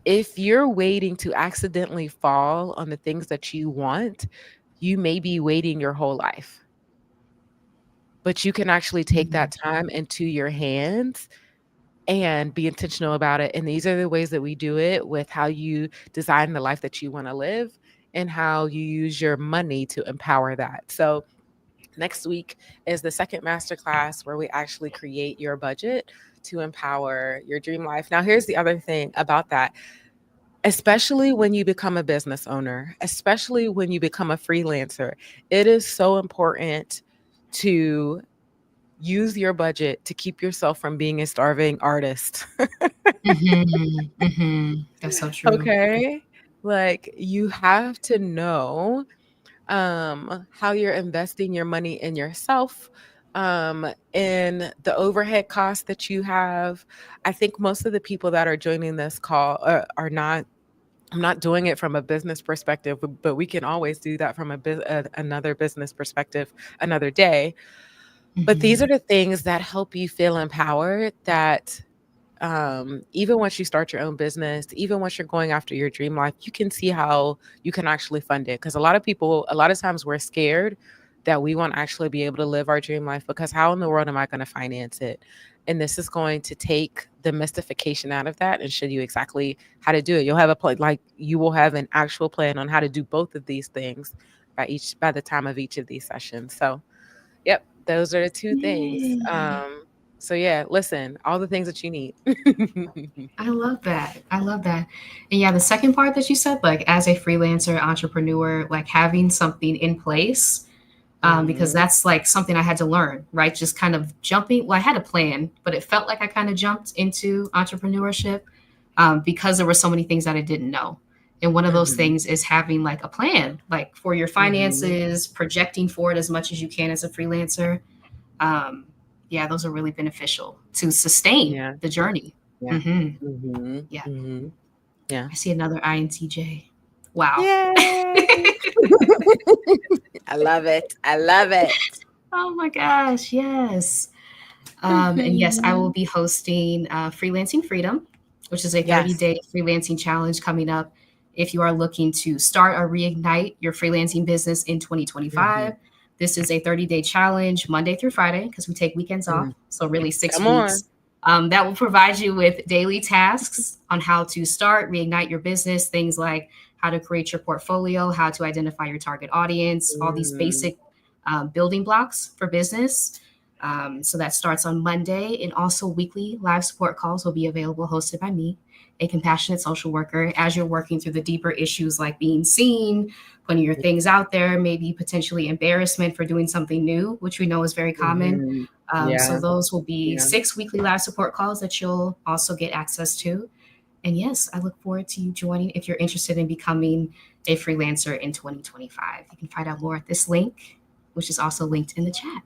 if you're waiting to accidentally fall on the things that you want, you may be waiting your whole life. But you can actually take Mm. that time into your hands and be intentional about it. And these are the ways that we do it, with how you design the life that you want to live and how you use your money to empower that. So next week is the second masterclass where we actually create your budget to empower your dream life. Now, here's the other thing about that. Especially when you become a business owner, especially when you become a freelancer, it is so important to use your budget to keep yourself from being a starving artist. Mm-hmm. Mm-hmm. That's so true. Okay? Like, you have to know how you're investing your money in yourself, in the overhead costs that you have. I think most of the people that are joining this call are not. I'm not doing it from a business perspective, but we can always do that from another business perspective another day. But these Mm-hmm. are the things that help you feel empowered, that even once you start your own business, even once you're going after your dream life, you can see how you can actually fund it. Because a lot of people, a lot of times, we're scared that we won't actually be able to live our dream life, because how in the world am I going to finance it? And this is going to take the mystification out of that and show you exactly how to do it. You'll have a plan, like you will have an actual plan on how to do both of these things by the time of each of these sessions. So yep, those are the two things. Yay. So yeah, listen, all the things that you need. I love that. I love that. And yeah, the second part that you said, like as a freelancer entrepreneur, like having something in place, because Mhm. that's like something I had to learn, right? Just kind of jumping. Well, I had a plan, but it felt like I kind of jumped into entrepreneurship because there were so many things that I didn't know. And one of those Mhm. things is having like a plan, like for your Mhm. finances, projecting for it as much as you can as a freelancer. Um, yeah, those are really beneficial to sustain Yeah. the journey. Yeah. Hmm. Mhm. Yeah, Mhm. Yeah. I see another INTJ. Wow. Yay! I love it. I love it. Oh my gosh, yes. And yes, I will Mhm. be hosting Freelancing Freedom, which is a Yes. 30-day freelancing challenge coming up. If you are looking to start or reignite your freelancing business in 2025, Mhm. this is a 30-day challenge, Monday through Friday, because we take weekends off. Mhm. So, really, 6 weeks. Come on. That will provide you with daily tasks on how to start, reignite your business, things like how to create your portfolio, how to identify your target audience, all these Mm, basic building blocks for business. So that starts on Monday, and also weekly live support calls will be available, hosted by me, a compassionate social worker, as you're working through the deeper issues like being seen, putting your things out there, maybe potentially embarrassment for doing something new, which we know is very common. mhm. So Yeah. those will be Yeah. 6 weekly live support calls that you'll also get access to. And yes, I look forward to you joining if you're interested in becoming a freelancer in 2025. You can find out more at this link, which is also linked in the chat.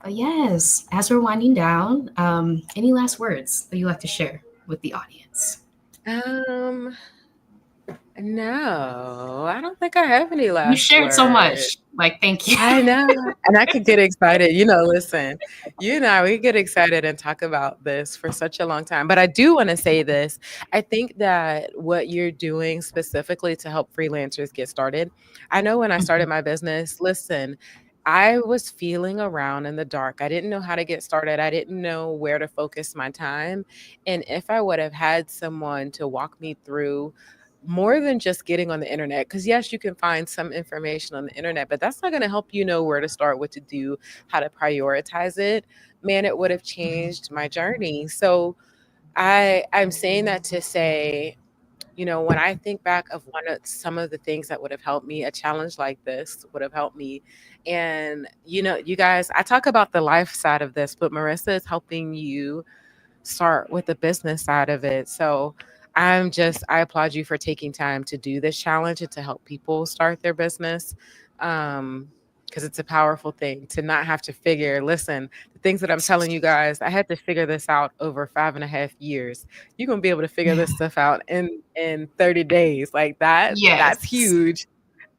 But yes, as we're winding down, any last words that you like to share with the audience? Um, no, I don't think I have any You last shared so words. much. Like, thank you. I know, and I could get excited. Listen, you and I, we get excited and talk about this for such a long time. But I do want to say this. I think that what you're doing specifically to help freelancers get started, I know when I started my business, listen, I was feeling around in the dark. I didn't know how to get started. I didn't know where to focus my time. And if I would have had someone to walk me through more than just getting on the internet, because yes, you can find some information on the internet, but that's not going to help you know where to start, what to do, how to prioritize it. Man, it would have changed my journey. So I'm saying that to say, when I think back of some of the things that would have helped me, a challenge like this would have helped me. And you guys, I talk about the life side of this, but Marissa is helping you start with the business side of it. So I applaud you for taking time to do this challenge and to help people start their business. Because it's a powerful thing to not have to listen, the things that I'm telling you guys, I had to figure this out over 5.5 years. You're gonna be able to figure Yeah. this stuff out in 30 days. Like that's Yes. huge.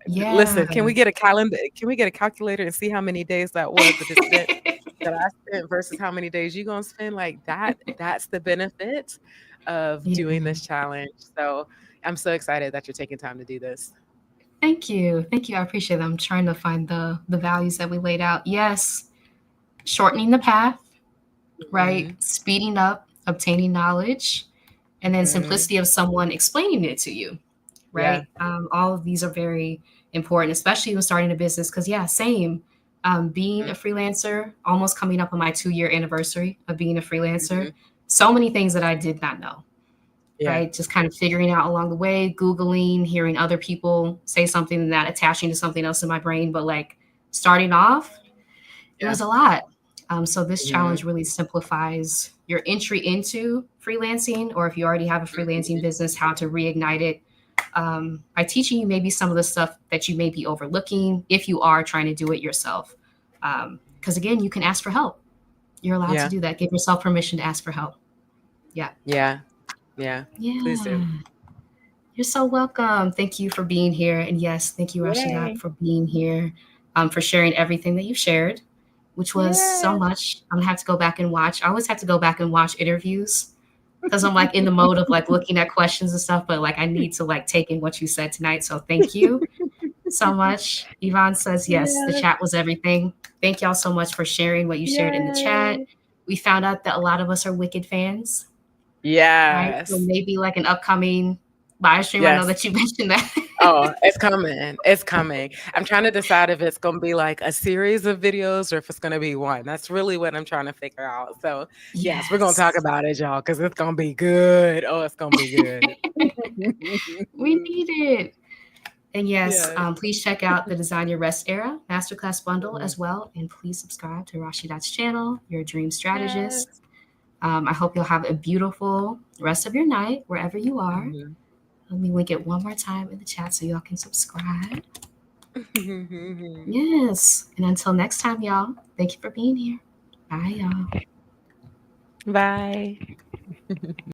Yeah. Listen, can we get a calendar? Can we get a calculator and see how many days that was that I spent versus how many days you gonna spend? Like that's the benefit of Yeah. doing this challenge. So I'm so excited that you're taking time to do this. Thank you. Thank you. I appreciate that. I'm trying to find the values that we laid out. Yes. Shortening the path, right? Mhm. Speeding up, obtaining knowledge, and then Mhm. simplicity of someone explaining it to you, Yeah. right? All of these are very important, especially when starting a business. Because yeah, same. Being Mhm. a freelancer, almost coming up on my 2-year anniversary of being a freelancer. Mhm. So many things that I did not know, Yeah. right? Just kind of figuring out along the way, Googling, hearing other people say something, and that attaching to something else in my brain. But like starting off, it Yeah. was a lot. So this challenge Mhm. really simplifies your entry into freelancing, or if you already have a freelancing Mhm. business, how to reignite it, by teaching you maybe some of the stuff that you may be overlooking if you are trying to do it yourself. Because again, you can ask for help. You're allowed to Yeah. do that. Give yourself permission to ask for help. Yeah. Yeah. Yeah. Please Yeah. do. You're so welcome. Thank you for being here. And yes, thank you, Rashidat, Yay. for being here, for sharing everything that you've shared, which was so Yeah. much. I'm gonna have to go back and watch. I always have to go back and watch interviews because I'm like in the mode of like looking at questions and stuff, but like I need to like take in what you said tonight. So thank you so much. Yvonne says, yes, the Yes. chat was everything. Thank y'all so much for sharing what you shared in the chat. Yay. We found out that a lot of us are Wicked fans, right? So Yes. maybe like an upcoming live stream. I know Yes. that you mentioned that. Oh, it's coming. It's coming. I'm trying to decide if it's gonna be like a series of videos or if it's gonna be one. That's really what I'm trying to figure out. So, yes, we're gonna talk Yes. about it, y'all, because it's gonna be good. Oh, it's gonna be good. We need it. And yes, Yes. please check out the Design Your Rest Era Masterclass bundle Mhm. as well. And please subscribe to Rashidat's channel, Your Dream Strategist. Yes. I hope you'll have a beautiful rest of your night wherever you are. Mhm. Let me link it one more time in the chat so y'all can subscribe. Mhm. Yes. And until next time, y'all, thank you for being here. Bye, y'all. Bye.